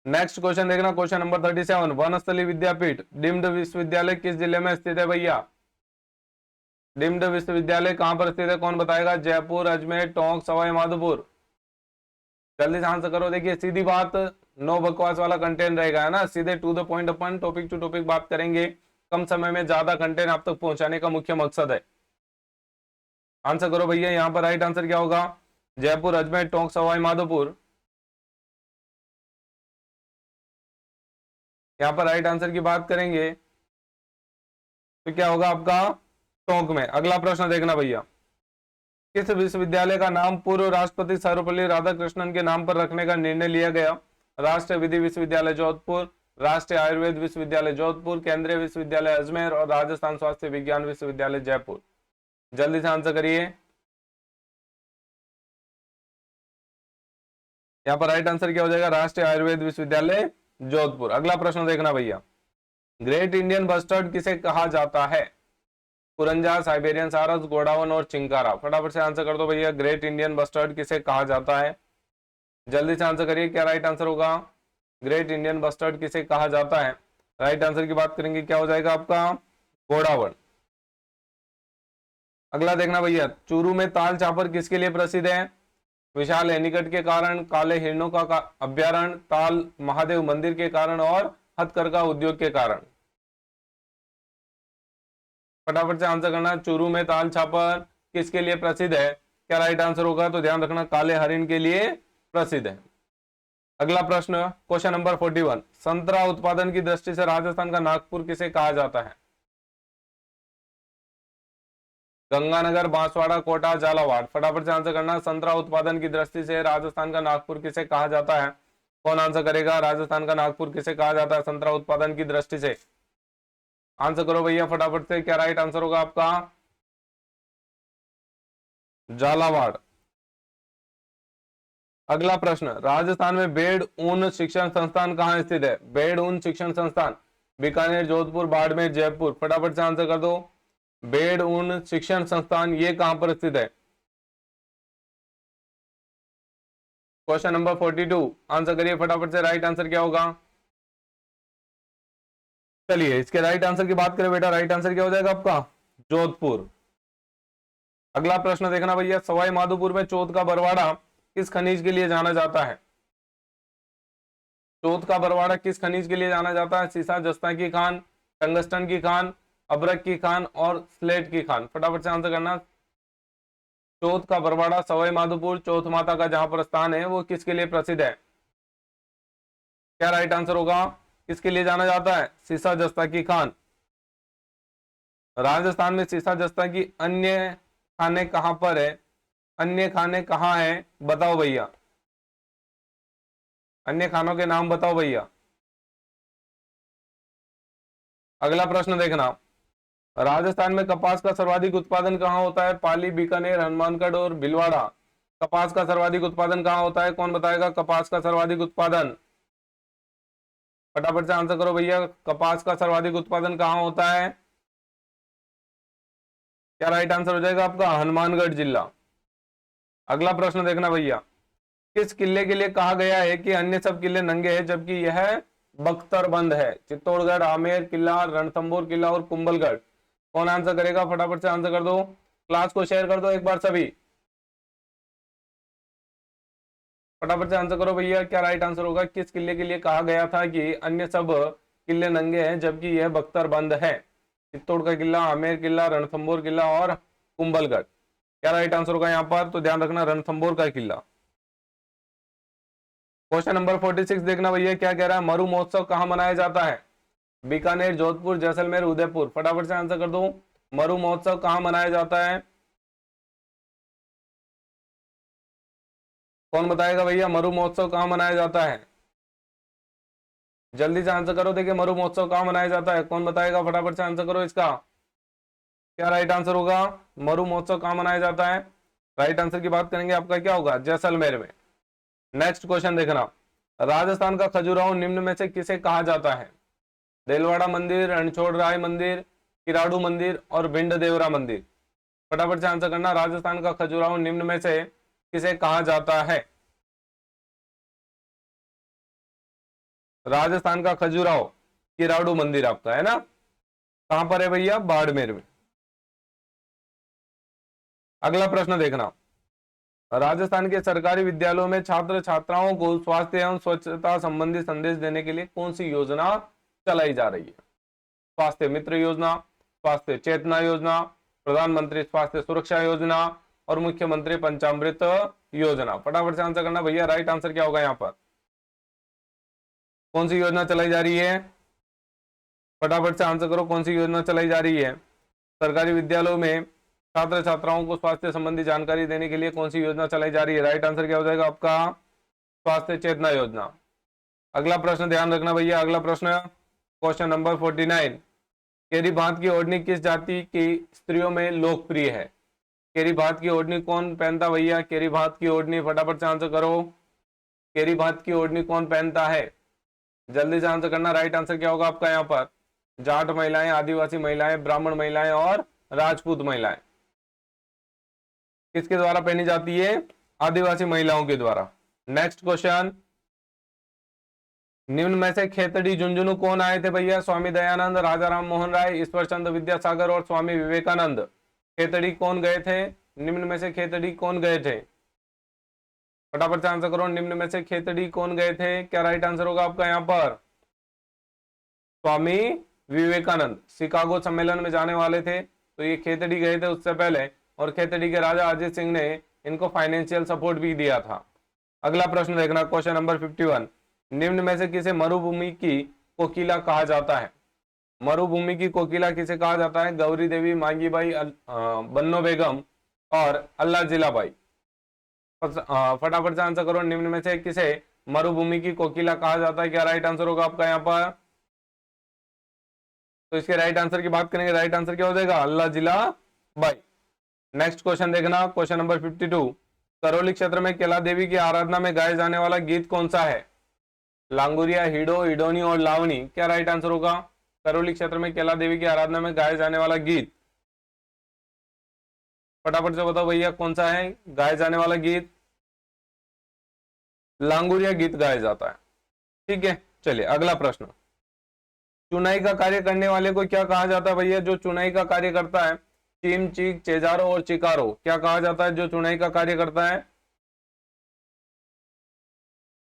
नेक्स्ट क्वेश्चन देखना, क्वेश्चन नंबर 37, वनस्थली विद्यापीठ डिम्ड विश्वविद्यालय किस जिले में स्थित है भैया? डिम्ड विश्वविद्यालय कहां पर स्थित है, कौन बताएगा? जयपुर, अजमेर, टोंक, सवाई माधोपुर। जल्दी से आंसर करो। देखिए सीधी बात, नो बकवास वाला कंटेंट रहेगा, है ना, सीधे टू द पॉइंट, अपन टॉपिक टू टॉपिक बात करेंगे, कम समय में ज्यादा कंटेंट आप तक पहुंचाने का मुख्य मकसद है। आंसर करो भैया, यहाँ पर राइट आंसर क्या होगा? जयपुर, अजमेर, टोंक, सवाई माधोपुर। यहाँ पर राइट आंसर की बात करेंगे तो क्या होगा आपका? टोंक में। अगला प्रश्न देखना भैया, किस विश्वविद्यालय का नाम पूर्व राष्ट्रपति सर्वपल्ली राधाकृष्णन के नाम पर रखने का निर्णय लिया गया? राष्ट्रीय विधि विश्वविद्यालय जोधपुर, राष्ट्रीय आयुर्वेद विश्वविद्यालय जोधपुर, केंद्रीय विश्वविद्यालय अजमेर और राजस्थान स्वास्थ्य विज्ञान विश्वविद्यालय जयपुर। जल्दी से आंसर करिए। यहाँ पर राइट आंसर क्या हो जाएगा? राष्ट्रीय आयुर्वेद विश्वविद्यालय जोधपुर। अगला प्रश्न देखना भैया, ग्रेट इंडियन बस्टर्ड किसे कहा जाता है? कुरंजा, साइबेरियन सारस, गोडावन और चिंकारा। फटाफट से आंसर कर दो भैया, ग्रेट इंडियन बस्टर्ड किसे कहा जाता है? जल्दी से आंसर करिए, क्या राइट आंसर होगा? ग्रेट इंडियन बस्टर्ड किसे कहा जाता है? राइट आंसर की बात करेंगे, क्या हो जाएगा आपका? गोडावन। अगला देखना भैया, चूरू में ताल चापर किसके लिए प्रसिद्ध है? विशाल एनीकट के कारण, काले हिरणों का अभ्यारण्य, ताल महादेव मंदिर के कारण और हथकरघा उद्योग के कारण। फटाफट से आंसर करना, चूरू में ताल छापर किसके लिए प्रसिद्ध है? क्या राइट आंसर होगा? तो ध्यान रखना, काले हरिण के लिए प्रसिद्ध है। अगला प्रश्न क्वेश्चन नंबर 41, संतरा उत्पादन की दृष्टि से राजस्थान का नागपुर किसे कहा जाता है? गंगानगर, बांसवाड़ा, कोटा, झालावाड़। फटाफट से आंसर करना। संतरा उत्पादन की दृष्टि से राजस्थान का नागपुर किसे कहा जाता है? कौन आंसर करेगा? राजस्थान का नागपुर किसे कहा जाता है संतरा उत्पादन की दृष्टि से? आंसर करो भैया फटाफट से, क्या राइट आंसर होगा आपका? झालावाड़। अगला प्रश्न, राजस्थान में बेड़ ऊन शिक्षण संस्थान कहाँ स्थित है? बेड़ ऊन शिक्षण संस्थान बीकानेर, जोधपुर, बाड़मेर, जयपुर। फटाफट से आंसर कर दो। बेड़ ऊन शिक्षण संस्थान ये कहां पर स्थित है? क्वेश्चन नंबर 42, आंसर करिए फटाफट से, राइट आंसर क्या होगा? चलिए इसके राइट आंसर की बात करें बेटा, राइट आंसर क्या हो जाएगा आपका? जोधपुर। अगला प्रश्न देखना भैया, सवाई माधोपुर में चौथ का बरवाड़ा किस खनिज के लिए जाना जाता है? चौथ का बरवाड़ा किस खनिज के लिए जाना जाता है? सीसा, जस्ता की खान, टंगस्टन की खान, अब्रक की खान और स्लेट की खान। फटाफट से आंसर करना। चौथ का बरवाड़ा सवाई माधोपुर चौथ माता का जहां पर स्थान है वो किसके लिए प्रसिद्ध है? क्या राइट आंसर होगा? किसके लिए जाना जाता है? सीसा जस्ता की खान। राजस्थान में सीसा जस्ता की अन्य खाने कहां पर है? अन्य खाने कहाँ है बताओ भैया, अन्य खानों के नाम बताओ भैया। अगला प्रश्न देखना, राजस्थान में कपास का सर्वाधिक उत्पादन कहाँ होता है? पाली, बीकानेर, हनुमानगढ़ और भीलवाड़ा। कपास का सर्वाधिक उत्पादन कहाँ होता है? कौन बताएगा कपास का सर्वाधिक उत्पादन? फटाफट से आंसर करो भैया, कपास का सर्वाधिक उत्पादन कहाँ होता है? क्या राइट आंसर हो जाएगा आपका? हनुमानगढ़ जिला। अगला प्रश्न देखना भैया, किस किले के लिए कहा गया है कि अन्य सब किले नंगे हैं जबकि यह बख्तरबंद है? चित्तौड़गढ़, आमेर किला, रणथंभौर किला और कुंभलगढ़। कौन आंसर करेगा? फटाफट से आंसर कर दो, क्लास को शेयर कर दो एक बार सभी, फटाफट से आंसर करो भैया, क्या राइट आंसर होगा? किस किले के लिए कहा गया था कि अन्य सब किले नंगे हैं जबकि यह बख्तरबंद है? चित्तौड़ का किला, आमेर किला, रणथंभौर किला और कुंभलगढ़। क्या राइट आंसर होगा यहाँ पर? तो ध्यान रखना, रणथंभौर का किला। क्वेश्चन नंबर 46 देखना भैया, क्या कह रहा है? मरु महोत्सव कहाँ मनाया जाता है? बीकानेर, जोधपुर, जैसलमेर, उदयपुर। फटाफट से आंसर कर दो, मरु महोत्सव कहाँ मनाया जाता है? कौन बताएगा भैया मरु महोत्सव कहाँ मनाया जाता है? जल्दी से आंसर करो, देखिए मरु महोत्सव कहाँ मनाया जाता है, कौन बताएगा? फटाफट से आंसर करो इसका, क्या राइट आंसर होगा? मरु महोत्सव कहाँ मनाया जाता है? राइट आंसर की बात करेंगे, आपका क्या होगा? जैसलमेर में। नेक्स्ट क्वेश्चन देखना, राजस्थान का खजुराहो निम्न में से किसे कहा जाता है? देलवाड़ा मंदिर, रणछोड़ राय मंदिर, किराड़ू मंदिर और भिंड देवरा मंदिर। फटाफट से आंसर करना, राजस्थान का खजुराहो निम्न में से किसे कहा जाता है? राजस्थान का खजुराहो किराड़ू मंदिर आपका है ना, कहां पर है भैया? बाड़मेर में। अगला प्रश्न देखना, राजस्थान के सरकारी विद्यालयों में छात्र छात्राओं को स्वास्थ्य एवं स्वच्छता संबंधी संदेश देने के लिए कौन सी योजना चलाई जा रही है? स्वास्थ्य मित्र योजना, स्वास्थ्य चेतना योजना, प्रधानमंत्री स्वास्थ्य सुरक्षा योजना और मुख्यमंत्री पंचामृत योजना। फटाफट से आंसर करना भैया, राइट आंसर क्या होगा यहाँ पर? कौन सी योजना चलाई जा रही है? फटाफट से आंसर करो, कौन सी योजना चलाई जा रही है? सरकारी विद्यालयों में छात्र छात्राओं को स्वास्थ्य संबंधी जानकारी देने के लिए कौन सी योजना चलाई जा रही है? राइट आंसर क्या हो जाएगा आपका? स्वास्थ्य चेतना योजना। अगला प्रश्न ध्यान रखना भैया, अगला प्रश्न क्वेश्चन नंबर 49, केरी भात की ओढ़नी किस जाति की स्त्रियों में लोकप्रिय है? केरी भात की ओढ़नी कौन पहनता भैया? केरी भात की ओढ़नी, फटाफट से आंसर करो, केरी भात की ओढ़नी कौन पहनता है? जल्दी से आंसर करना, राइट आंसर क्या होगा आपका यहाँ पर? जाट महिलाएं, आदिवासी महिलाएं, ब्राह्मण महिलाएं और राजपूत महिलाएं। किसके द्वारा पहनी जाती है? आदिवासी महिलाओं के द्वारा। नेक्स्ट क्वेश्चन, निम्न में से खेतड़ी झुंझुनू कौन आए थे भैया? स्वामी दयानंद, राजा राम मोहन राय, ईश्वर चंद्र विद्यासागर और स्वामी विवेकानंद। खेतड़ी कौन गए थे? निम्न में से खेतड़ी कौन गए थे? फटाफट से आंसर करो, निम्न में से खेतड़ी कौन गए थे? क्या राइट आंसर होगा आपका यहाँ पर? स्वामी विवेकानंद शिकागो सम्मेलन में जाने वाले थे, तो ये खेतड़ी गए थे उससे पहले, और खेतड़ी के राजा अजीत सिंह ने इनको फाइनेंशियल सपोर्ट भी दिया था। अगला प्रश्न देखना, क्वेश्चन नंबर 51, निम्न में से किसे मरुभूमि की कोकिला कहा जाता है? मरुभूमि की कोकिला किसे कहा जाता है? गौरी देवी, मांगी बाई, बन्नो बेगम और अल्लाह जिलाबाई। फटाफट से आंसर करो, निम्न में से किसे मरुभूमि की कोकिला कहा जाता है? क्या राइट आंसर होगा आपका यहाँ पर? तो इसके राइट आंसर की बात करेंगे, राइट आंसर क्या हो जाएगा? अल्लाह जिलाबाई। नेक्स्ट क्वेश्चन देखना, क्वेश्चन नंबर 52, करौली क्षेत्र में केला देवी की आराधना में गाए जाने वाला गीत कौन सा है? लांगुरिया, हिडो, हिडोनी और लावनी। क्या राइट आंसर होगा? करौली क्षेत्र में केला देवी की आराधना में गाए जाने वाला गीत, फटाफट से बताओ भैया कौन सा है गाए जाने वाला गीत? लांगुरिया गीत गाया जाता है। ठीक है, चलिए अगला प्रश्न, चुनाई का कार्य करने वाले को क्या कहा जाता है भैया? जो चुनाई का कार्य करता है, चीम, चीक, चेजारो और चिकारो, क्या कहा जाता है जो चुनाई का कार्य करता है?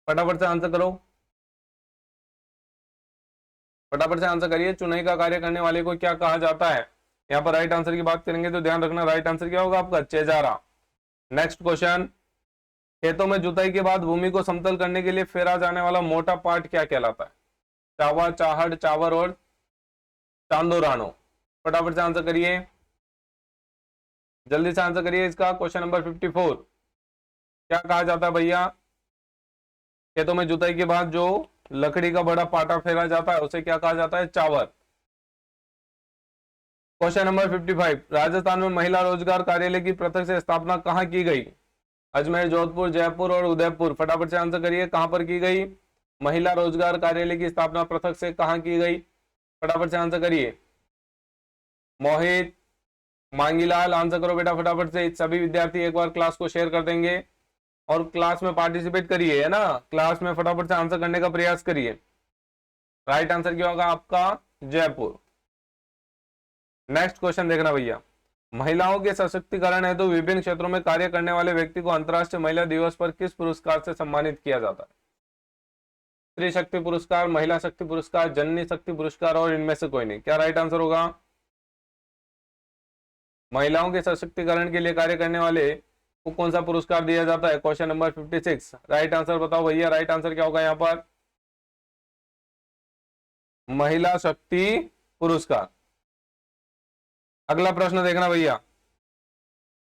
फटाफट से आंसर करो, फटाफट से आंसर करिए, चुनाई का कार्य करने वाले को क्या कहा जाता है? यहाँ पर राइट आंसर की बात करेंगे तो ध्यान रखना, राइट आंसर क्या होगा आपका? चेजारा। नेक्स्ट क्वेश्चन, खेतों में जुताई के बाद भूमि को समतल करने के लिए फेरा जाने वाला मोटा पार्ट क्या कहलाता है? चावा, चाहड़, चावर और चांदोरानो। फटाफट से आंसर करिए, जल्दी से आंसर करिए इसका। क्वेश्चन नंबर 54, क्या कहा जाता है भैया? खेतों में जुताई के बाद जो लकड़ी का बड़ा पाटा फेरा जाता है उसे क्या कहा जाता है? चावर। क्वेश्चन नंबर 55, राजस्थान में महिला रोजगार कार्यालय की पृथक से स्थापना कहाँ की गई? अजमेर, जोधपुर, जयपुर और उदयपुर। फटाफट से आंसर करिए, कहां पर की गई? महिला रोजगार कार्यालय की स्थापना पृथक से कहां की गई? फटाफट से आंसर करिए। मोहित, मांगीलाल, आंसर करो बेटा फटाफट से। सभी विद्यार्थी एक बार क्लास को शेयर कर देंगे और क्लास में पार्टिसिपेट करिए, है ना, क्लास में फटाफट से आंसर करने का प्रयास करिए। राइट आंसर क्या होगा आपका? जयपुर। नेक्स्ट क्वेश्चन देखना भैया, महिलाओं के सशक्तिकरण हेतु विभिन्न क्षेत्रों में कार्य करने वाले व्यक्ति को अंतर्राष्ट्रीय महिला दिवस पर किस पुरस्कार से सम्मानित किया जाता है? स्त्री शक्ति पुरस्कार, महिला शक्ति पुरस्कार, जननी शक्ति पुरस्कार और इनमें से कोई नहीं। क्या राइट आंसर होगा? महिलाओं के सशक्तिकरण के लिए कार्य करने वाले को कौन सा पुरस्कार दिया जाता है? क्वेश्चन नंबर 56, राइट आंसर बताओ भैया, राइट आंसर क्या होगा यहाँ पर? महिला शक्ति पुरस्कार। अगला प्रश्न देखना भैया,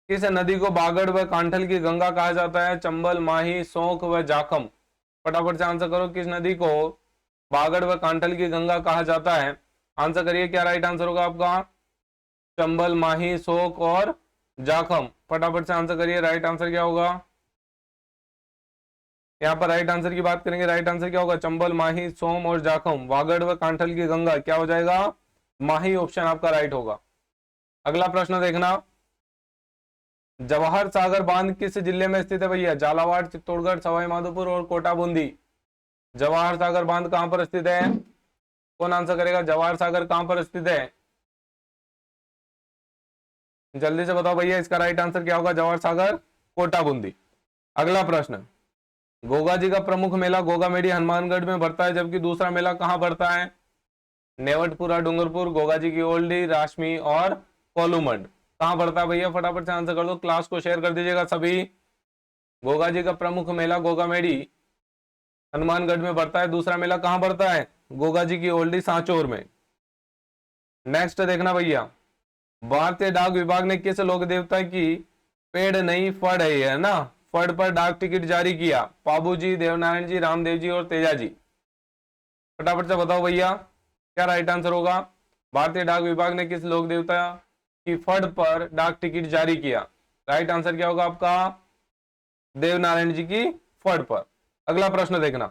किस नदी को बागड़ व कांठल की गंगा कहा जाता है? चंबल, माही, सोंख व जाखम। फटाफट से आंसर करो, किस नदी को बागड़ व कांठल की गंगा कहा जाता है? आंसर करिए, क्या राइट आंसर होगा आपका? चंबल, माही, सोंख और जाखम। फटाफट से आंसर करिए, राइट आंसर क्या होगा? यहाँ पर राइट आंसर की बात करेंगे, राइट आंसर क्या होगा? चंबल, माही, सोम और जाखम, बागड़ व कांठल की गंगा। क्या हो जाएगा? माही ऑप्शन आपका राइट होगा। अगला प्रश्न देखना, जवाहर सागर बांध किस जिले में स्थित है भैया? झालावाड़, चित्तौड़गढ़, सवाई माधोपुर और कोटा बूंदी। जवाहर सागर बांध कहां पर स्थित है? कौन आंसर करेगा? जवाहर सागर कहां पर स्थित है? जल्दी से बताओ भैया, इसका राइट आंसर क्या होगा? जवाहर सागर, कोटा बूंदी। अगला प्रश्न, गोगा जी का प्रमुख मेला गोगामेडी हनुमानगढ़ में बढ़ता है, जबकि दूसरा मेला कहां बढ़ता है? नेवटपुरा, डूंगरपुर, गोगा जी की ओल्डी, राशमी और कोलूमंड। कहां बढ़ता है भैया? फटाफट से आंसर कर दो, क्लास को शेयर कर दीजिएगा सभी। गोगा जी का प्रमुख मेला गोगामेडी हनुमानगढ़ में बढ़ता है, दूसरा मेला कहां बढ़ता है? गोगा जी की ओल्डी, सांचौर में। नेक्स्ट देखना भैया, भारतीय डाक विभाग ने किस लोक देवता की पेड़ नहीं फड़ है ना, फड़ पर डाक टिकट जारी किया? पाबू जी, देवनारायण जी, रामदेव जी और तेजा जी। फटाफट से बताओ भैया, क्या राइट आंसर होगा? भारतीय डाक विभाग ने किस लोक देवता की फड़ पर डाक टिकट जारी किया? राइट आंसर क्या होगा आपका? देवनारायण जी की फड़ पर। अगला प्रश्न देखना,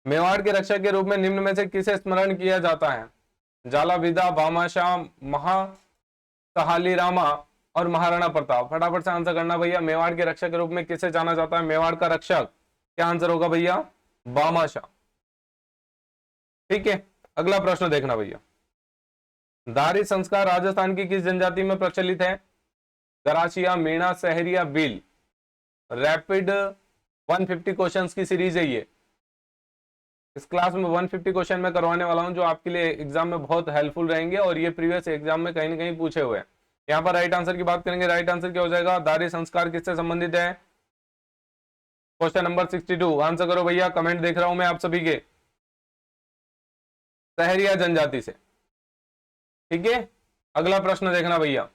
मेवाड़ के रक्षक के रूप में निम्न में से किसे स्मरण किया जाता है? जालाविदा, भामाशाह, महासहाली रामा और महाराणा प्रताप। फटाफट से आंसर करना भैया, मेवाड़ के रक्षक के रूप में किसे जाना जाता है? मेवाड़ का रक्षक, क्या आंसर होगा भैया? भामाशाह। ठीक है, अगला प्रश्न देखना भैया, दारी संस्कार राजस्थान की किस जनजाति में प्रचलित है? गरासिया, मीणा, सहरिया, भील। रैपिड 150 क्वेश्चंस की सीरीज है ये। इस क्लास में 150 क्वेश्चन मैं करवाने वाला हूं जो आपके लिए एग्जाम में बहुत हेल्पफुल रहेंगे और ये प्रीवियस एग्जाम में कहीं ना कहीं पूछे हुए हैं। यहाँ पर राइट आंसर की बात करेंगे, राइट आंसर क्या हो जाएगा? दारी संस्कार किससे संबंधित है? क्वेश्चन नंबर 62 आंसर करो भैया, कमेंट देख रहा हूं मैं आप सभी के। सहरिया जनजाति से, ठीक है। अगला प्रश्न देखना भैया,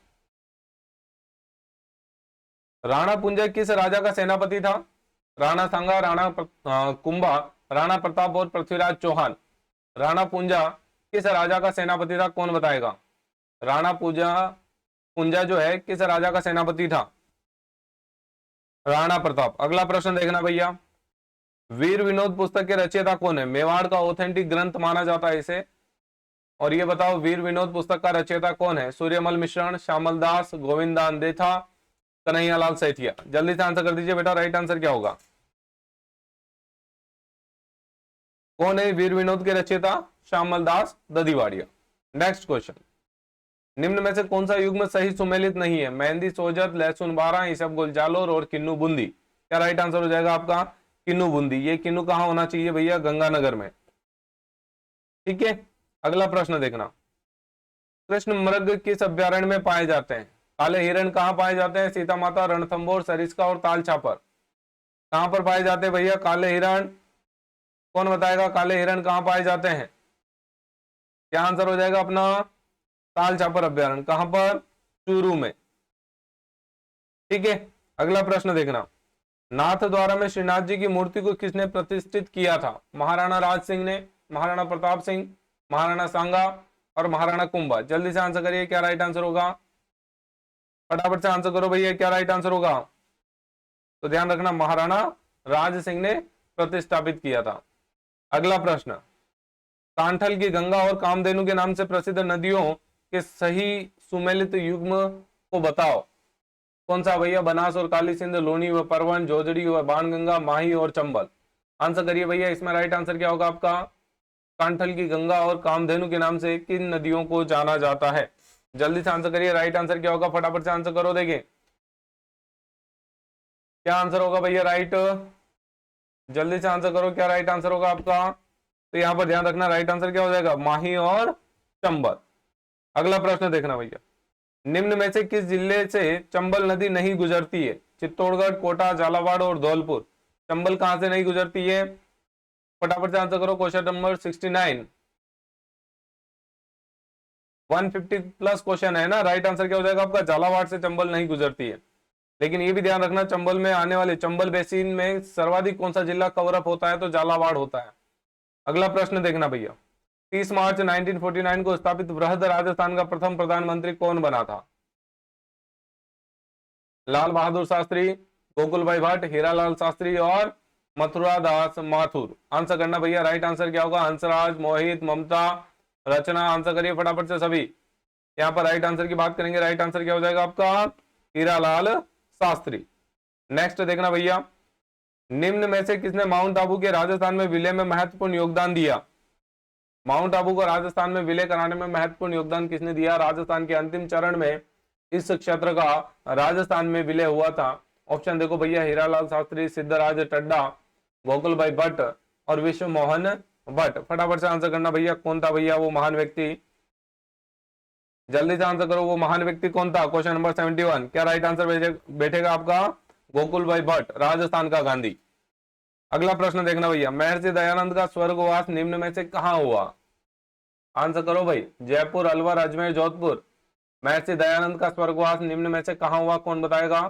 राणा पुंज किस राजा का सेनापति था? राणा सांगा, राणा कुंभा, राणा प्रताप और पृथ्वीराज चौहान। राणा पुंजा किस राजा का सेनापति था, कौन बताएगा? राणा पुंजा पुंजा जो है किस राजा का सेनापति था? राणा प्रताप। अगला प्रश्न देखना भैया, वीर विनोद पुस्तक के रचयिता कौन है? मेवाड़ का ऑथेंटिक ग्रंथ माना जाता है इसे। और ये बताओ, वीर विनोद पुस्तक का रचयिता कौन है? सूर्यमल मिश्रण, श्यामल दास, गोविंदान देथा, कन्हैयालाल सेठिया। जल्दी से आंसर कर दीजिए बेटा, राइट आंसर क्या होगा? कौन है वीर विनोद के रचयिता? श्यामल दास ददीवाड़िया। नेक्स्ट क्वेश्चन, निम्न में से कौन सा युग्म सही सुमेलित नहीं है? मेहंदी सोजत, लहसुन बारा, इसबगोल जालोर और किन्नू बूंदी। क्या राइट आंसर हो जाएगा आपका? किन्नू बूंदी। ये किन्नू कहां होना चाहिए भैया? गंगानगर में, ठीक है। अगला प्रश्न देखना, कृष्ण मृग किस अभ्यारण्य में पाए जाते हैं? काले हिरण कहां पाए जाते हैं? सीता माता, रणथंभौर, सरिस्का और ताल छापर। कहां पर पाए जाते हैं भैया काले हिरण? कौन बताएगा काले हिरण कहां पाए जाते हैं? क्या आंसर हो जाएगा अपना? ताल छापर अभ्यारण्य। कहां पर? चूरू में, ठीक है। अगला प्रश्न देखना, नाथ द्वारा में श्रीनाथ जी की मूर्ति को किसने प्रतिष्ठित किया था? महाराणा राज सिंह ने, महाराणा प्रताप सिंह, महाराणा सांगा और महाराणा कुंभा। जल्दी से आंसर करिए, क्या राइट आंसर होगा? फटाफट से आंसर करो भैया, क्या राइट आंसर होगा? तो ध्यान रखना, महाराणा राज सिंह ने प्रतिष्ठापित किया था। अगला प्रश्न, कांठल की गंगा और कामधेनु के नाम से प्रसिद्ध नदियों के सही सुमेलित युग्म को बताओ। कौन सा भैया? बनास और काली सिंध, लोनी व परवन, जोजड़ी व बाणगंगा, माही और चंबल। आंसर करिए भैया, इसमें राइट आंसर क्या होगा आपका? कांठल की गंगा और कामधेनु के नाम से किन नदियों को जाना जाता है? जल्दी से आंसर करिए, राइट आंसर क्या होगा? फटाफट से आंसर करो, देखें क्या आंसर होगा भैया राइट। जल्दी से आंसर करो, क्या राइट आंसर होगा आपका? तो यहां पर ध्यान रखना, राइट आंसर क्या हो जाएगा? माही और चंबल। अगला प्रश्न देखना भैया, निम्न में से किस जिले से चंबल नदी नहीं गुजरती है? चित्तौड़गढ़, कोटा, झालावाड़ और धौलपुर। चंबल कहां से नहीं गुजरती है? फटाफट से आंसर करो, क्वेश्चन नंबर 69। 150 प्लस क्वेश्चन है ना, राइट आंसर क्या हो जाएगा आपका? झालावाड़ से चंबल नहीं गुजरती है। लेकिन ये भी ध्यान रखना, चंबल में आने वाले चंबल बेसिन में सर्वाधिक कौन सा जिला कवर अप होता है? तो झालावाड़ होता है। अगला प्रश्न देखना भैया, 30 मार्च 1949 को स्थापित बृहद राजस्थान का प्रथम प्रधानमंत्री कौन बना था? लाल बहादुर शास्त्री, गोकुल भाई भट्ट, हीरालाल शास्त्री और मथुरा दास माथुर। आंसर करना भैया, राइट आंसर क्या होगा? हंसराज, मोहित, ममता, रचना। आंसर करिए फटाफट से सभी। यहां पर राइट आंसर की बात करेंगे, राइट आंसर क्या हो जाएगा आपका? हीरालाल शास्त्री। नेक्स्ट देखना भैया, निम्न में से किसने माउंट आबू के राजस्थान में विलय में महत्वपूर्ण योगदान दिया? माउंट आबू को राजस्थान में विलय कराने में महत्वपूर्ण योगदान किसने दिया? राजस्थान के अंतिम चरण में इस क्षेत्र का राजस्थान में विलय हुआ था। ऑप्शन देखो भैया, हीरालाल शास्त्री, सिद्धराज टड्डा, गोकुल भाई भट्ट और विश्व मोहन भट्ट। फटाफट से आंसर करना भैया, कौन था भैया वो महान व्यक्ति? जल्दी से आंसर करो, वो महान व्यक्ति कौन था? Question number 71। क्या राइट आंसर बैठेगा आपका? गोकुल भाई भट्ट, राजस्थान का गांधी। अगला प्रश्न देखना भैया, महर्षि दयानंद का स्वर्गवास निम्न में से कहां हुआ? आंसर करो भाई, जयपुर, अलवर, अजमेर, जोधपुर। महर्षि दयानंद का स्वर्गवास निम्न में से कहां हुआ, कौन बताएगा?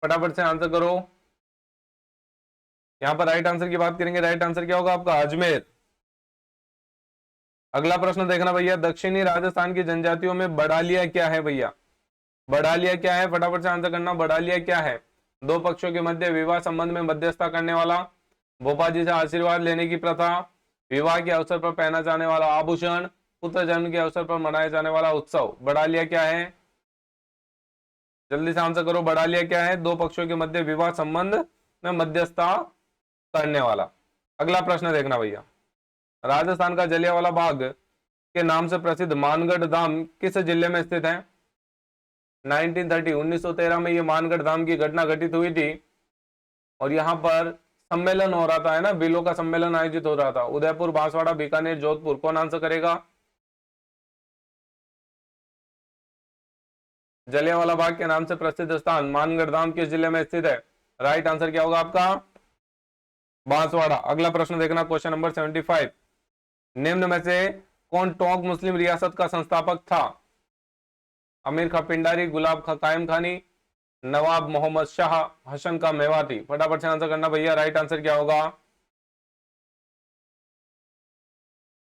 फटाफट से आंसर करो। यहां पर राइट आंसर की बात करेंगे, राइट आंसर क्या होगा आपका? अजमेर। अगला प्रश्न देखना भैया, दक्षिणी राजस्थान की जनजातियों में बड़ालिया क्या है भैया? बड़ालिया क्या है? फटाफट से आंसर करना, बड़ालिया क्या है? दो पक्षों के मध्य विवाह संबंध में मध्यस्थता करने वाला, भोपा जी से आशीर्वाद लेने की प्रथा, विवाह के अवसर पर पहना जाने वाला आभूषण, पुत्र जन्म के अवसर पर मनाया जाने वाला उत्सव। बड़ालिया क्या है? जल्दी से आंसर करो, बड़ालिया क्या है? दो पक्षों के मध्य विवाह संबंध में मध्यस्थता करने वाला। अगला प्रश्न देखना भैया, राजस्थान का जलियांवाला बाग के नाम से प्रसिद्ध मानगढ़ धाम किस जिले में स्थित है? 1913 में ये मानगढ़ धाम की घटना घटित हुई थी और यहाँ पर सम्मेलन हो रहा था, है ना, बिलों का सम्मेलन आयोजित हो रहा था। उदयपुर, बांसवाड़ा, बीकानेर, जोधपुर। कौन आंसर करेगा? जलियांवाला बाग के नाम से प्रसिद्ध स्थान मानगढ़ धाम किस जिले में स्थित है? राइट आंसर क्या होगा आपका? बांसवाड़ा। अगला प्रश्न देखना, क्वेश्चन नंबर 75। निम्न में से कौन टोंक मुस्लिम रियासत का संस्थापक था? अमीर खां पिंडारी, गुलाब खां कायम खानी, नवाब मोहम्मद शाह, हसन का मेवाती। फटाफट से आंसर करना भैया, राइट आंसर क्या होगा?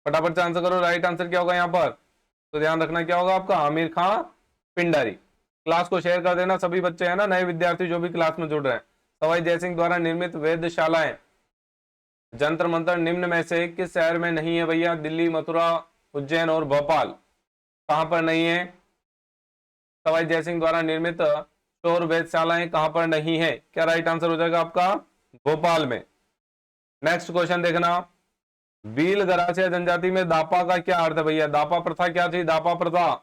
फटाफट से आंसर करो, राइट आंसर क्या होगा यहाँ पर? तो ध्यान रखना क्या होगा आपका? आमिर खां पिंडारी। क्लास को शेयर कर देना, सभी बच्चे हैं ना, नए विद्यार्थी जो भी क्लास में जुड़ रहे हैं। सवाई जयसिंह द्वारा निर्मित वेधशालाएं, जंतर मंतर निम्न में से किस शहर में नहीं है भैया? दिल्ली, मथुरा, उज्जैन और भोपाल। कहां पर नहीं है? सवाई जयसिंह द्वारा निर्मित शोर वेधशालाएं कहां पर नहीं है? क्या राइट आंसर हो जाएगा आपका? भोपाल में। नेक्स्ट क्वेश्चन देखना, भील गरासिया जनजाति में दापा का क्या अर्थ है भैया? दापा प्रथा क्या थी? दापा प्रथा,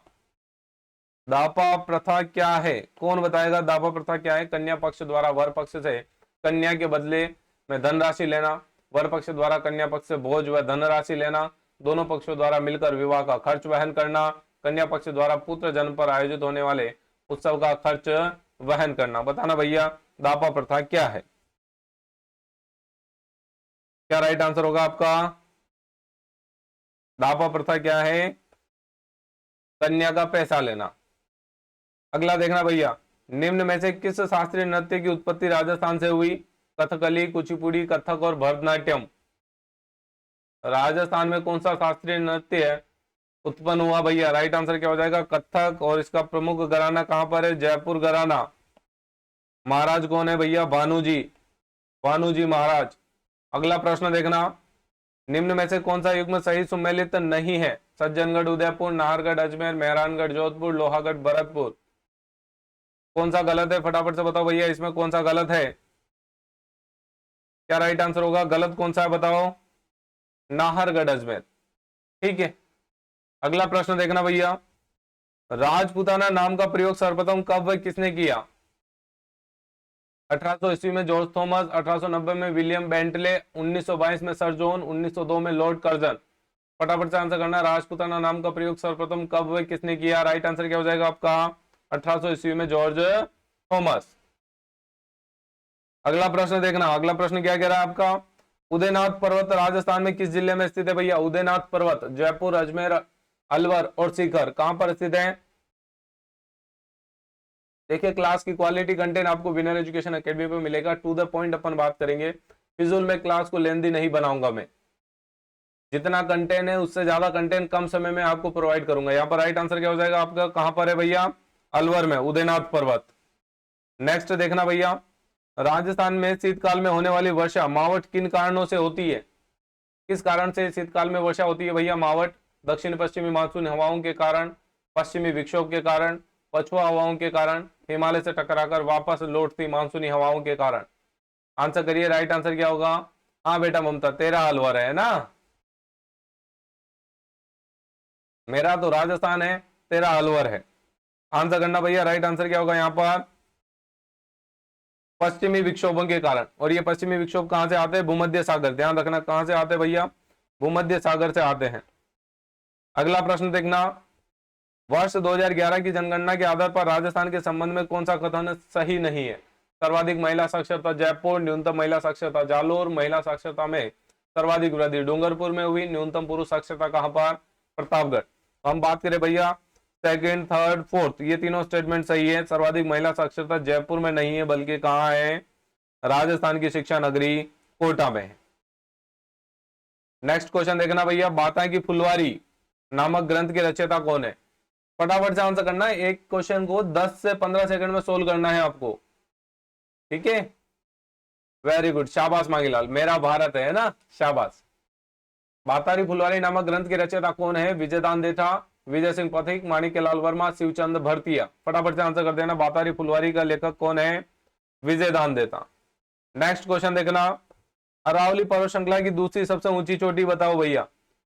दापा प्रथा क्या है? कौन बताएगा दापा प्रथा क्या है? कन्या पक्ष द्वारा वर पक्ष से कन्या के बदले में धनराशि लेना, वर पक्ष द्वारा कन्या पक्ष से भोज व धनराशि लेना, दोनों पक्षों द्वारा मिलकर विवाह का खर्च वहन करना, कन्या पक्ष द्वारा पुत्र जन्म पर आयोजित होने वाले उत्सव का खर्च वहन करना। बताना भैया दापा प्रथा क्या है? क्या राइट आंसर होगा आपका? दापा प्रथा क्या है? कन्या का पैसा लेना। अगला देखना भैया, निम्न में से किस शास्त्रीय नृत्य की उत्पत्ति राजस्थान से हुई? कथकली, कुचिपुड़ी, कथक और भरतनाट्यम। राजस्थान में कौन सा शास्त्रीय नृत्य उत्पन्न हुआ भैया? राइट आंसर क्या हो जाएगा? कथक। और इसका प्रमुख घराना कहां पर है? जयपुर घराना। महाराज कौन है भैया? भानुजी, भानुजी महाराज। अगला प्रश्न देखना, निम्न में से कौन सा युग्म सही सुमेलित नहीं है? सज्जनगढ़, उदयपुर, नाहरगढ़, अजमेर, मेहरानगढ़, जोधपुर, लोहागढ़, भरतपुर। कौन सा गलत है? फटाफट से बताओ भैया, इसमें कौन सा गलत है? क्या राइट आंसर होगा? गलत कौन सा है बताओ? नाहरगढ़, अजमेर। ठीक है। अगला प्रश्न देखना भैया, राजपूताना नाम का प्रयोग सर्वप्रथम कब व किसने किया? 1800 ईस्वी में जॉर्ज थॉमस, 1890 में विलियम बेंटले, 1922 में सर जॉन, 1902 में लॉर्ड कर्जन। फटाफट से आंसर करना, राजपूताना नाम का प्रयोग सर्वप्रथम कब व किसने किया? राइट आंसर क्या हो जाएगा आपका? 1800 ईस्वी में जॉर्ज थॉमस। अगला प्रश्न देखना, अगला प्रश्न क्या कह रहा है आपका? उदयनाथ पर्वत राजस्थान में किस जिले में स्थित है भैया? उदयनाथ पर्वत जयपुर, अजमेर, अलवर और सीकर कहां पर स्थित है? देखिए क्लास की क्वालिटी कंटेंट आपको विनर एजुकेशन एकेडमी पे मिलेगा, टू द पॉइंट अपन बात करेंगे, फिजूल में क्लास को लेंदी नहीं बनाऊंगा मैं। जितना कंटेंट है उससे ज्यादा कंटेंट कम समय में आपको प्रोवाइड करूंगा। यहाँ पर राइट आंसर क्या हो जाएगा आपका? कहां पर है भैया? अलवर में, उदयनाथ पर्वत। नेक्स्ट देखना भैया, राजस्थान में शीतकाल में होने वाली वर्षा मावट किन कारणों से होती है? किस कारण से शीतकाल में वर्षा होती है भैया मावट? दक्षिण पश्चिमी मानसून हवाओं के कारण, पश्चिमी विक्षोभ के कारण, पछुआ हवाओं के कारण, हिमालय से टकराकर वापस लौटती मानसूनी हवाओं के कारण। आंसर करिए, राइट आंसर क्या होगा? हाँ बेटा ममता, तेरा अलवर है ना, मेरा तो राजस्थान है, तेरा अलवर है। आंसर करना भैया, राइट आंसर क्या होगा यहाँ पर? पश्चिमी विक्षोभों के कारण। और ये पश्चिमी विक्षोभ कहां से आते हैं? भूमध्य सागर। ध्यान रखना कहां से आते हैं भैया? भूमध्य सागर से आते हैं। अगला प्रश्न देखना, वर्ष 2011 की जनगणना के आधार पर राजस्थान के संबंध में कौन सा कथन सही नहीं है? सर्वाधिक महिला साक्षरता जयपुर, न्यूनतम महिला साक्षरता जालोर, महिला साक्षरता में सर्वाधिक वृद्धि डूंगरपुर में हुई, न्यूनतम पुरुष साक्षरता कहां पर? प्रतापगढ़। तो हम बात करें भैया सेकंड, थर्ड, फोर्थ, ये तीनों स्टेटमेंट सही है। सर्वाधिक महिला साक्षरता जयपुर में नहीं है, बल्कि कहां है? राजस्थान की शिक्षा नगरी कोटा में है। नेक्स्ट क्वेश्चन देखना भैया, बाता की फुलवारी नामक ग्रंथ के रचयिता कौन है? फटाफट से आंसर करना है, एक क्वेश्चन को 10 से 15 सेकंड में सोल्व करना है आपको, ठीक है? वेरी गुड, शाबाश मांगीलाल, मेरा भारत है ना, शाबाश। बातारी फुलवारी नामक ग्रंथ के रचयिता कौन है? विजयदान देठा, विजय सिंह पथिक, माणिक्यलाल वर्मा, शिवचंद भरतिया। फटाफट से आंसर कर देना, बातारी फुलवारी का लेखक कौन है? विजयदान देठा। नेक्स्ट क्वेश्चन देखना, अरावली पर्वत श्रृंखला की दूसरी सबसे ऊंची चोटी बताओ भैया।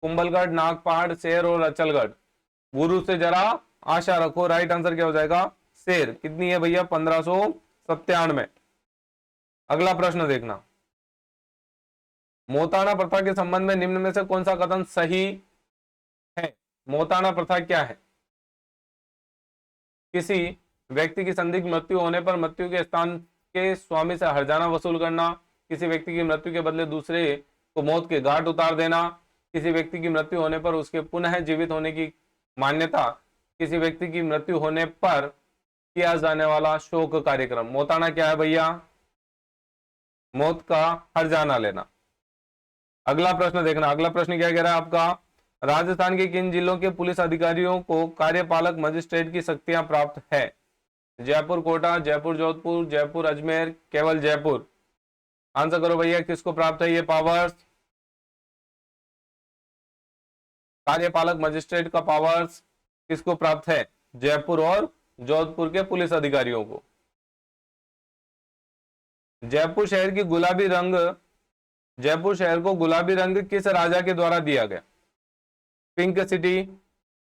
कुंभलगढ़, नागपहाड़, शेर और अचलगढ़। गुरु से जरा आशा रखो, राइट आंसर क्या हो जाएगा? शेर। कितनी है भैया? 1597। अगला प्रश्न देखना, मोताना प्रथा के संबंध में निम्न में से कौन सा कथन सही है? मोताना प्रथा क्या है? किसी व्यक्ति की संदिग्ध मृत्यु होने पर मृत्यु के स्थान के स्वामी से हर्जाना वसूल करना, किसी व्यक्ति की मृत्यु के बदले दूसरे को मौत के घाट उतार देना, किसी व्यक्ति की मृत्यु होने पर उसके पुनः जीवित होने की मान्यता, किसी व्यक्ति की मृत्यु होने पर किया जाने वाला शोक कार्यक्रम। मौताना क्या है भैया? मौत का हर्जाना लेना। अगला प्रश्न देखना, अगला प्रश्न क्या कह रहा है आपका? राजस्थान के किन जिलों के पुलिस अधिकारियों को कार्यपालक मजिस्ट्रेट की शक्तियां प्राप्त है? जयपुर, कोटा, जयपुर जोधपुर, जयपुर अजमेर, केवल जयपुर। आंसर करो भैया, किसको प्राप्त है ये पावर्स? कार्यपालक मजिस्ट्रेट का पावर्स किसको प्राप्त है? जयपुर और जोधपुर के पुलिस अधिकारियों को। जयपुर शहर की गुलाबी रंग, जयपुर शहर को गुलाबी रंग किस राजा के द्वारा दिया गया? पिंक सिटी,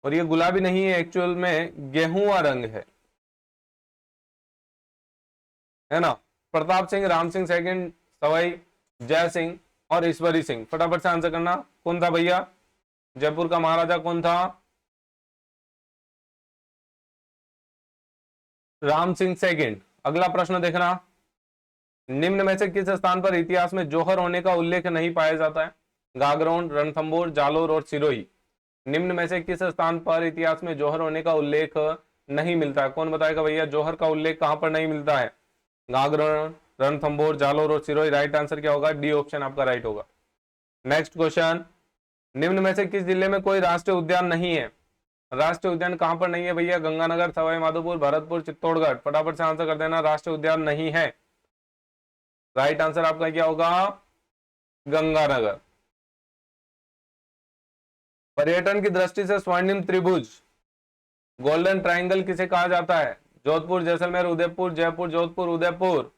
और ये गुलाबी नहीं है, एक्चुअल में गेहुआ रंग है ना। प्रताप सिंह, राम सिंह सेकंड, सवाई जय सिंह और ईश्वरी सिंह। फटाफट से आंसर करना, कौन था भैया जयपुर का महाराजा? कौन था? राम सिंह सेकंड। अगला प्रश्न देखना, निम्न में से किस स्थान पर इतिहास में जौहर होने का उल्लेख नहीं पाया जाता है? गागरोन, रणथंभौर, जालोर और सिरोही। निम्न में से किस स्थान पर इतिहास में जौहर होने का उल्लेख नहीं मिलता है? कौन बताएगा भैया जौहर का उल्लेख कहां पर नहीं मिलता है? गागरोन, रणथंभौर, जालोर और सिरोही। राइट आंसर क्या होगा? डी ऑप्शन आपका राइट होगा। नेक्स्ट क्वेश्चन, निम्न में से किस जिले में कोई राष्ट्रीय उद्यान नहीं है? राष्ट्रीय उद्यान कहां पर नहीं है भैया? गंगानगर, सवाई माधोपुर, भरतपुर, चित्तौड़गढ़। फटाफट से आंसर कर देना, राष्ट्रीय उद्यान नहीं है। राइट आंसर आपका क्या होगा? गंगानगर। पर्यटन की दृष्टि से स्वर्णिम त्रिभुज, गोल्डन ट्रायंगल किसे कहा जाता है? जोधपुर, जैसलमेर, उदयपुर, जयपुर, जोधपुर, उदयपुर,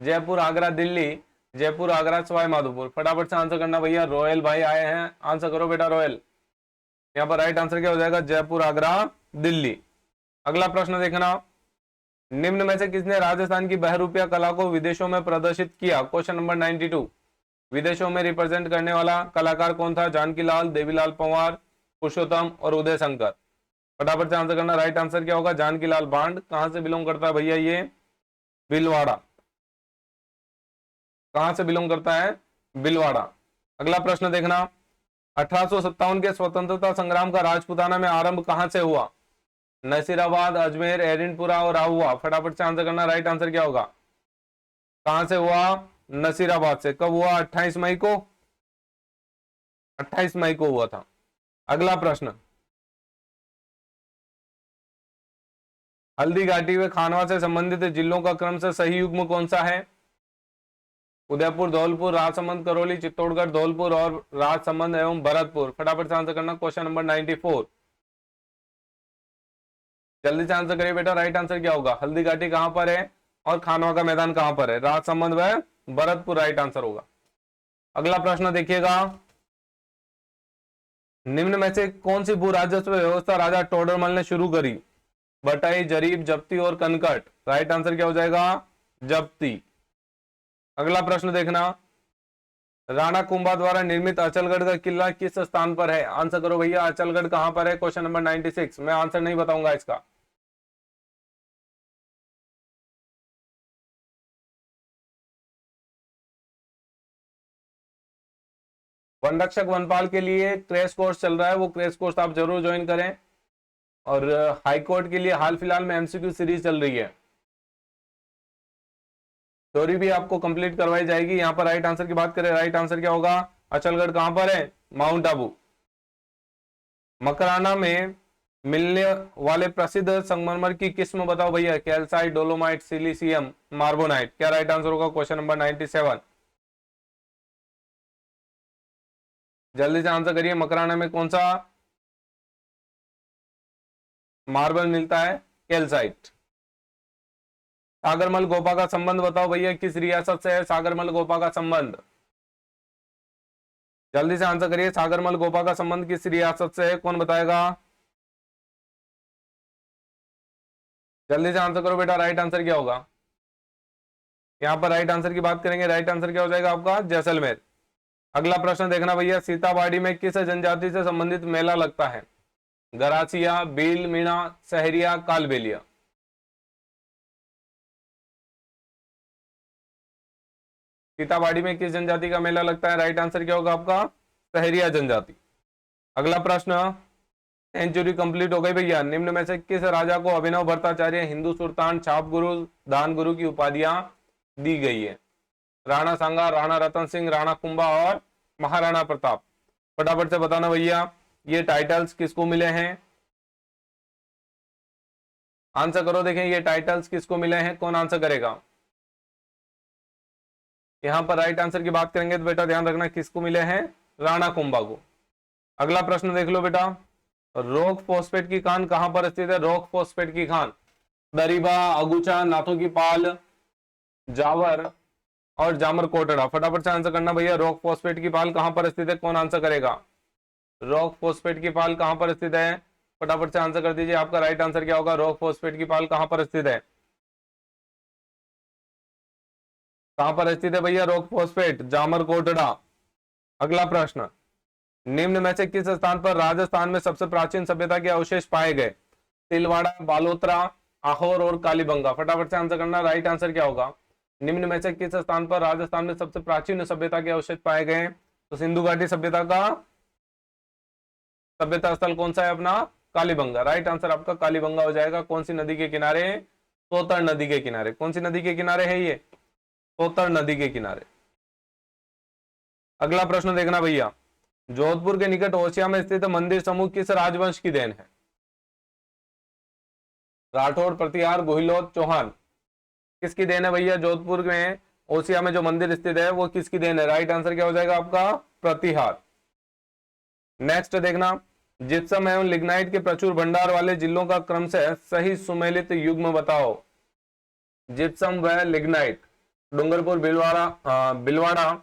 जयपुर, आगरा, दिल्ली, जयपुर, आगरा, सवाई माधोपुर। फटाफट से आंसर करना भैया। रॉयल भाई आए हैं, आंसर करो बेटा रॉयल। यहाँ पर राइट आंसर क्या हो जाएगा? जयपुर, आगरा, दिल्ली। अगला प्रश्न देखना, निम्न में से किसने राजस्थान की बहरूपिया कला को विदेशों में प्रदर्शित किया? Question number 92। विदेशों में रिप्रेजेंट करने वाला कलाकार कौन था? जानकीलाल, देवीलाल पंवार, पुरुषोत्तम और उदय शंकर। फटाफट से आंसर करना, राइट आंसर क्या होगा? जानकीलाल बांड। कहां से बिलोंग करता है भैया ये? भीलवाड़ा। कहां से बिलोंग करता है? भीलवाड़ा। अगला प्रश्न देखना, 1857 के स्वतंत्रता संग्राम का राजपुताना में आरंभ कहां से हुआ? नसीराबाद, अजमेर, एरंपुरा और आहुआ। फटाफट से आंसर करना, राइट आंसर क्या होगा? कहां से हुआ? नसीराबाद से। कब हुआ? 28 मई को। 28 मई को हुआ था। अगला प्रश्न, हल्दी घाटी व खानवा से संबंधित जिलों का क्रम से सही युग्म कौन सा है? उदयपुर, धौलपुर, राजसमंद, करौली, चित्तौड़गढ़, धौलपुर और राजसमंद एवं भरतपुर। फटाफट से आंसर करना, क्वेश्चन नंबर 94। जल्दी से आंसर करिए बेटा, राइट आंसर क्या होगा? हल्दी घाटी कहां पर है और खानवा का मैदान कहां पर है? राजसमंद व भरतपुर राइट आंसर होगा। अगला प्रश्न देखिएगा, निम्न में से कौन सी भू राजस्व व्यवस्था राजा टोडरमल ने शुरू करी? बटाई, जरीब, जब्ती और कनकट। राइट आंसर क्या हो जाएगा? जब्ती। अगला प्रश्न देखना, राणा कुंभा द्वारा निर्मित अचलगढ़ का किला किस स्थान पर है? आंसर करो भैया, अचलगढ़ कहां पर है? Question number 96। मैं आंसर नहीं बताऊंगा इसका। वन रक्षक वनपाल के लिए क्रैश कोर्स चल रहा है, वो क्रैश कोर्स आप जरूर ज्वाइन करें। और हाई कोर्ट के लिए हाल फिलहाल में एमसीक्यू सीरीज चल रही है, थ्योरी भी आपको कंप्लीट करवाई जाएगी। यहाँ पर राइट आंसर की बात करें, राइट आंसर क्या होगा? अचलगढ़ कहां पर है? माउंट आबू। मकराना में मिलने वाले प्रसिद्ध संगमरमर की किस्म बताओ भैया। Calcite, dolomite, silicium, marbonite. क्या राइट आंसर होगा? Question number 97। जल्दी से आंसर करिए, मकराना में कौन सा मार्बल मिलता है? कैल्साइट। सागरमल गोपा का संबंध बताओ भैया, किस रियासत से है सागरमल गोपा का संबंध? जल्दी से आंसर करिए, सागरमल गोपा का संबंध किस रियासत से है? कौन बताएगा? जल्दी से आंसर करो बेटा, राइट आंसर क्या होगा? यहां पर राइट आंसर की बात करेंगे, राइट आंसर क्या हो जाएगा आपका? जैसलमेर। अगला प्रश्न देखना भैया, सीताबाड़ी में किस जनजाति से संबंधित मेला लगता है? गरासिया, भील, मीणा, सहरिया, कालबेलिया। सीताबाड़ी में किस जनजाति का मेला लगता है? राइट आंसर क्या होगा आपका? सहरिया जनजाति। अगला प्रश्न, सेंचुरी कंप्लीट हो गई भैया। निम्न में से किस राजा को अभिनव भट्टाचार्य, हिंदू सुल्तान, छाप गुरु, दान गुरु की उपाधियां दी गई है? राणा सांगा, राणा रतन सिंह, राणा कुंभा और महाराणा प्रताप। फटाफट से बताना भैया, ये टाइटल्स किसको मिले हैं? आंसर करो, देखें ये टाइटल्स किसको मिले हैं, कौन आंसर करेगा? यहां पर राइट आंसर की बात करेंगे तो बेटा ध्यान रखना किसको मिले हैं? राणा कुंभा को। अगला प्रश्न देख लो बेटा, रॉक फॉस्फेट की खान कहां पर स्थित है? रॉक फॉस्फेट की खान दरीबा, अगुचा, नाथों की पाल, जावर और जामर कोटड़ा। फटाफट से आंसर करना भैया, रॉक फॉस्फेट की पाल कहां पर स्थित है, कौन आंसर करेगा? रॉक फॉस्फेट की पाल कहां पर स्थित है? फटाफट से आंसर कर दीजिए, आपका राइट आंसर क्या होगा? रॉक फॉस्फेट की पाल कहां पर स्थित है? कहां पर स्थित है भैया रॉक फॉस्फेट? जामर कोटड़ा। अगला प्रश्न, निम्न में से किस स्थान पर राजस्थान में सबसे प्राचीन सभ्यता के अवशेष पाए गए? तिलवाड़ा, बालोतरा, आहोर और कालीबंगा। फटाफट से आंसर करना, राइट आंसर क्या होगा? निम्न में से किस स्थान पर राजस्थान में सबसे प्राचीन सभ्यता के अवशेष पाए गए? तो सिंधु घाटी सभ्यता का सभ्यता स्थल कौन सा है अपना? कालीबंगा। राइट आंसर आपका कालीबंगा हो जाएगा। कौन सी नदी के किनारे? सोतर नदी के किनारे। कौन सी नदी के किनारे है ये? सोतर नदी के किनारे। अगला प्रश्न देखना भैया, जोधपुर के निकट ओसिया में स्थित मंदिर समूह किस राजवंश की देन है? राठौड़, प्रतिहार, गोहिलोत, चौहान। किसकी देन है भैया? जोधपुर में ओसिया में जो मंदिर स्थित है वो किसकी देन है? राइट आंसर क्या हो जाएगा आपका? प्रतिहार। नेक्स्ट देखना, जिप्सम एवं लिग्नाइट के प्रचुर भंडार वाले जिलों का क्रम से सही सुमेलित युग्म बताओ। जिप्सम व लिग्नाइट, डूंगरपुर, बिलवाड़ा,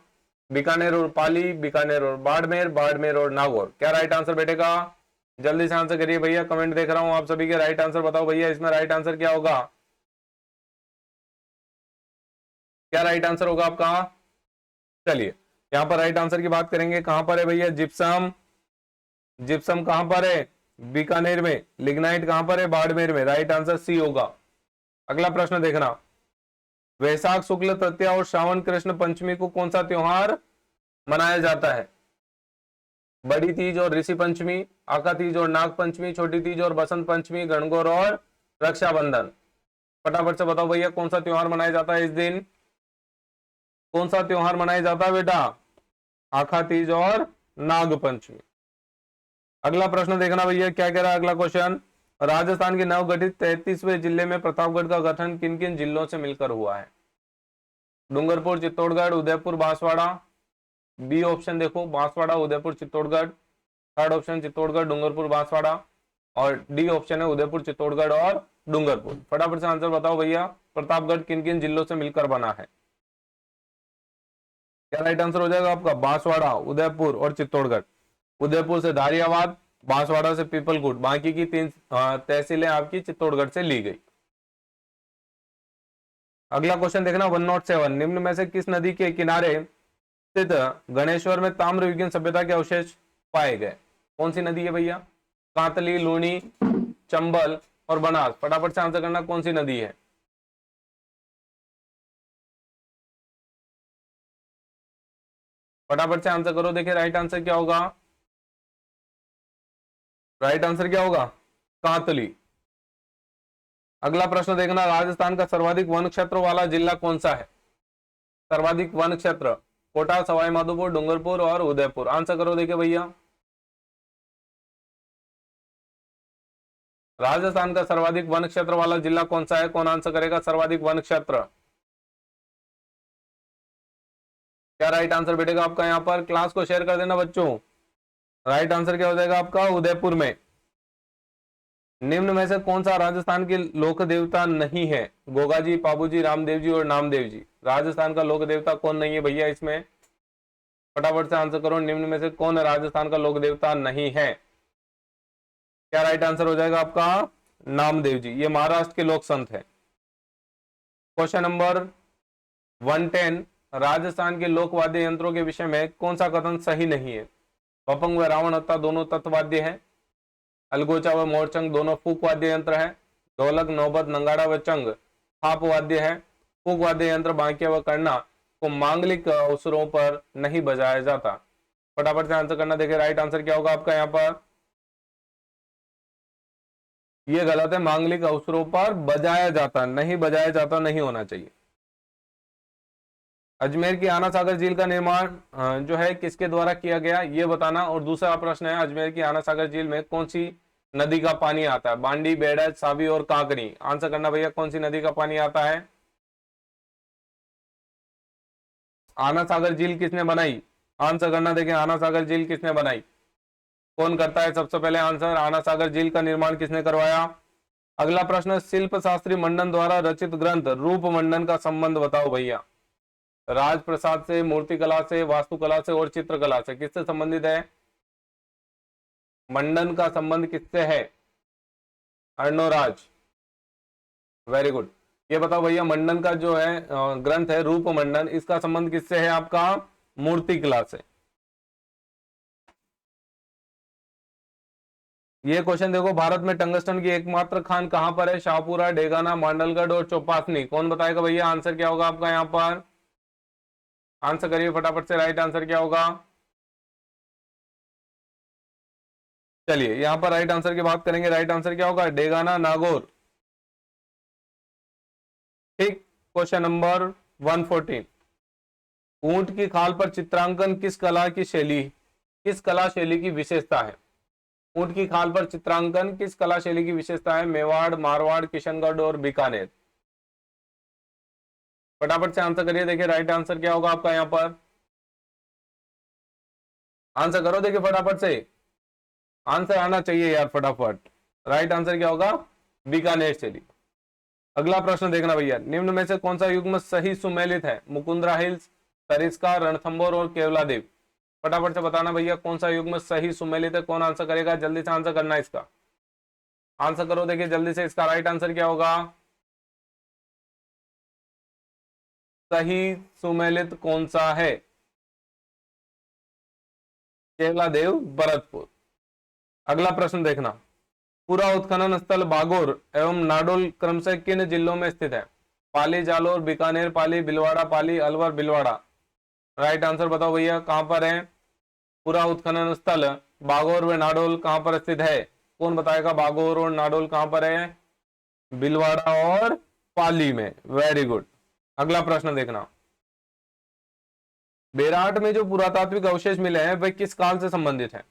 बीकानेर और पाली, बीकानेर और बाड़मेर, बाड़मेर और नागौर। क्या राइट आंसर बैठेगा? जल्दी से आंसर करिए भैया, कमेंट देख रहा हूं आप सभी के। राइट आंसर बताओ भैया, इसमें राइट आंसर क्या होगा? क्या राइट आंसर होगा आपका? चलिए यहां पर राइट आंसर की बात करेंगे। कहां पर है भैया जिप्सम? जिप्सम कहां पर है? बीकानेर में। लिग्नाइट कहां पर है? बाड़मेर में। राइट आंसर सी होगा। अगला प्रश्न देखना, वैशाख शुक्ल तृतीया और श्रावण कृष्ण पंचमी को कौन सा त्योहार मनाया जाता है? बड़ी तीज और ऋषि पंचमी, आका तीज और नाग पंचमी, छोटी तीज और बसंत पंचमी, गणगौर और रक्षाबंधन। फटाफट से बताओ भैया कौन सा त्योहार मनाया जाता है इस दिन? कौन सा त्योहार मनाया जाता है बेटा? आखा तीज और नाग पंचमी। अगला प्रश्न देखना भैया, क्या कह रहा है अगला क्वेश्चन, राजस्थान के नवगठित 33वें जिले में प्रतापगढ़ का गठन किन किन जिलों से मिलकर हुआ है? डूंगरपुर, चित्तौड़गढ़, उदयपुर, बांसवाड़ा। बी ऑप्शन देखो, बांसवाड़ा, उदयपुर, चित्तौड़गढ़। Third option Chittorgarh, Dungarpur, Banswara. और डी ऑप्शन है उदयपुर, चित्तौड़गढ़ और डूंगरपुर। फटाफट से आंसर बताओ भैया, प्रतापगढ़ किन किन जिलों से मिलकर बना है? क्या राइट आंसर हो जाएगा आपका? बांसवाड़ा, उदयपुर और चित्तौड़गढ़। उदयपुर से धारियावाद, बांसवाड़ा से पीपलकुट, बाकी की 3 तहसीलें आपकी चित्तौड़गढ़ से ली गई। अगला क्वेश्चन देखना 107, निम्न में से किस नदी के किनारे स्थित गणेश्वर में ताम्र युगीन सभ्यता के अवशेष पाए गए? कौन सी नदी है भैया? कांतली, लूनी, चंबल और बनास। फटाफट से आंसर करना, कौन सी नदी है? फटाफट से आंसर करो, देखिए राइट आंसर क्या होगा? राइट आंसर क्या होगा? कांतली। अगला प्रश्न देखना, राजस्थान का सर्वाधिक वन क्षेत्र वाला जिला कौन सा है? सर्वाधिक वन क्षेत्र, कोटा, सवाई माधोपुर, डूंगरपुर और उदयपुर। आंसर करो देखिए भैया, राजस्थान का सर्वाधिक वन क्षेत्र वाला जिला कौन सा है? कौन आंसर करेगा? सर्वाधिक वन क्षेत्र। क्या राइट आंसर बैठेगा आपका? यहाँ पर क्लास को शेयर कर देना बच्चों। राइट आंसर क्या हो जाएगा आपका? उदयपुर में। निम्न में से कौन सा राजस्थान के लोक देवता नहीं है? गोगाजी, पाबूजी, रामदेव जी और नामदेव जी। राजस्थान का लोक देवता कौन नहीं है भैया इसमें? फटाफट से आंसर करो, निम्न में से कौन राजस्थान का लोक देवता नहीं है? क्या राइट आंसर हो जाएगा आपका? नामदेव जी, ये महाराष्ट्र के लोक संत है। क्वेश्चन नंबर 110, राजस्थान के लोक वाद्य यंत्रों के विषय में कौन सा कथन सही नहीं है? पपंग व रावण हत्ता दोनों तत्वाद्य है। अलगोचा व मोरचंग दोनों फूक वाद्य यंत्र है। ढोलक, नौबत, नंगाड़ा व चंग थाप वाद्य है। फूक वाद्य यंत्र बांकिया व करना को मांगलिक अवसरों पर नहीं बजाया जाता। फटाफट से आंसर करना। देखिए राइट आंसर क्या होगा आपका यहाँ पर, ये गलत है, मांगलिक अवसरों पर बजाया जाता, नहीं बजाया जाता, नहीं होना चाहिए। अजमेर की आना सागर झील का निर्माण जो है किसके द्वारा किया गया ये बताना। और दूसरा प्रश्न है, अजमेर की आना सागर झील में कौन सी नदी का पानी आता है, बांडी, बेड़ज, साबी और कांकरी। आंसर करना भैया, कौन सी नदी का पानी आता है। आना सागर झील किसने बनाई, आंसर करना। देखिए आना सागर झील किसने बनाई, कौन करता है सबसे पहले आंसर, आना सागर झील का निर्माण किसने करवाया। अगला प्रश्न, शिल्प शास्त्री मंडन द्वारा रचित ग्रंथ रूप मंडन का संबंध बताओ भैया। राजप्रसाद से, मूर्तिकला से, वास्तुकला से और चित्रकला से, किससे संबंधित है। मंडन का संबंध किससे है, अर्णोराज, वेरी गुड। ये बताओ भैया, मंडन का जो है ग्रंथ है रूप मंडन, इसका संबंध किससे है आपका, मूर्तिकला से। ये क्वेश्चन देखो, भारत में टंगस्टन की एकमात्र खान कहां पर है, शाहपुरा, डेगाना, मांडलगढ़ और चौपासनी। कौन बताएगा भैया, आंसर क्या होगा आपका यहाँ पर, आंसर करिए फटाफट से, राइट आंसर क्या होगा। चलिए यहां पर राइट आंसर की बात करेंगे, राइट आंसर क्या होगा, डेगाना, नागौर। ठीक, क्वेश्चन नंबर 114, ऊंट की खाल पर चित्रांकन किस कला की शैली, किस कला शैली की विशेषता है। ऊंट की खाल पर चित्रांकन किस कला शैली की विशेषता है, मेवाड़, मारवाड़, किशनगढ़ और बीकानेर। फटाफट से आंसर करिए। देखिए राइट आंसर क्या होगा आपका यहां पर, आंसर करो, देखिए फटाफट से आंसर आना चाहिए यार फटाफट। राइट आंसर क्या होगा, बीकानेर शैली। अगला प्रश्न देखना भैया, निम्न में से कौन सा युग्म सही सुमेलित है, मुकुंदरा हिल्स, सरिस्का, रणथंभौर और केवलादेव। फटाफट से बताना भैया, कौन सा युग्म सही सुमेलित है, कौन आंसर करेगा, जल्दी से आंसर करना है इसका, आंसर करो। देखिए जल्दी से, इसका राइट आंसर क्या होगा, सही सुमेलित कौन सा है, केवलादेव, भरतपुर। अगला प्रश्न देखना, पूरा उत्खनन स्थल बागोर एवं नाडोल क्रमशः किन जिलों में स्थित है, पाली, जालोर, बीकानेर, पाली, भीलवाड़ा, पाली, अलवर, भीलवाड़ा। राइट आंसर बताओ भैया, कहां पर है पूरा उत्खनन स्थल बागोर व नाडोल, कहां पर स्थित है, कौन बताएगा, बागोर और नाडोल कहां पर है, भीलवाड़ा और पाली में, वेरी गुड। अगला प्रश्न देखना, बेराट में जो पुरातात्विक अवशेष मिले हैं वे किस काल से संबंधित हैं,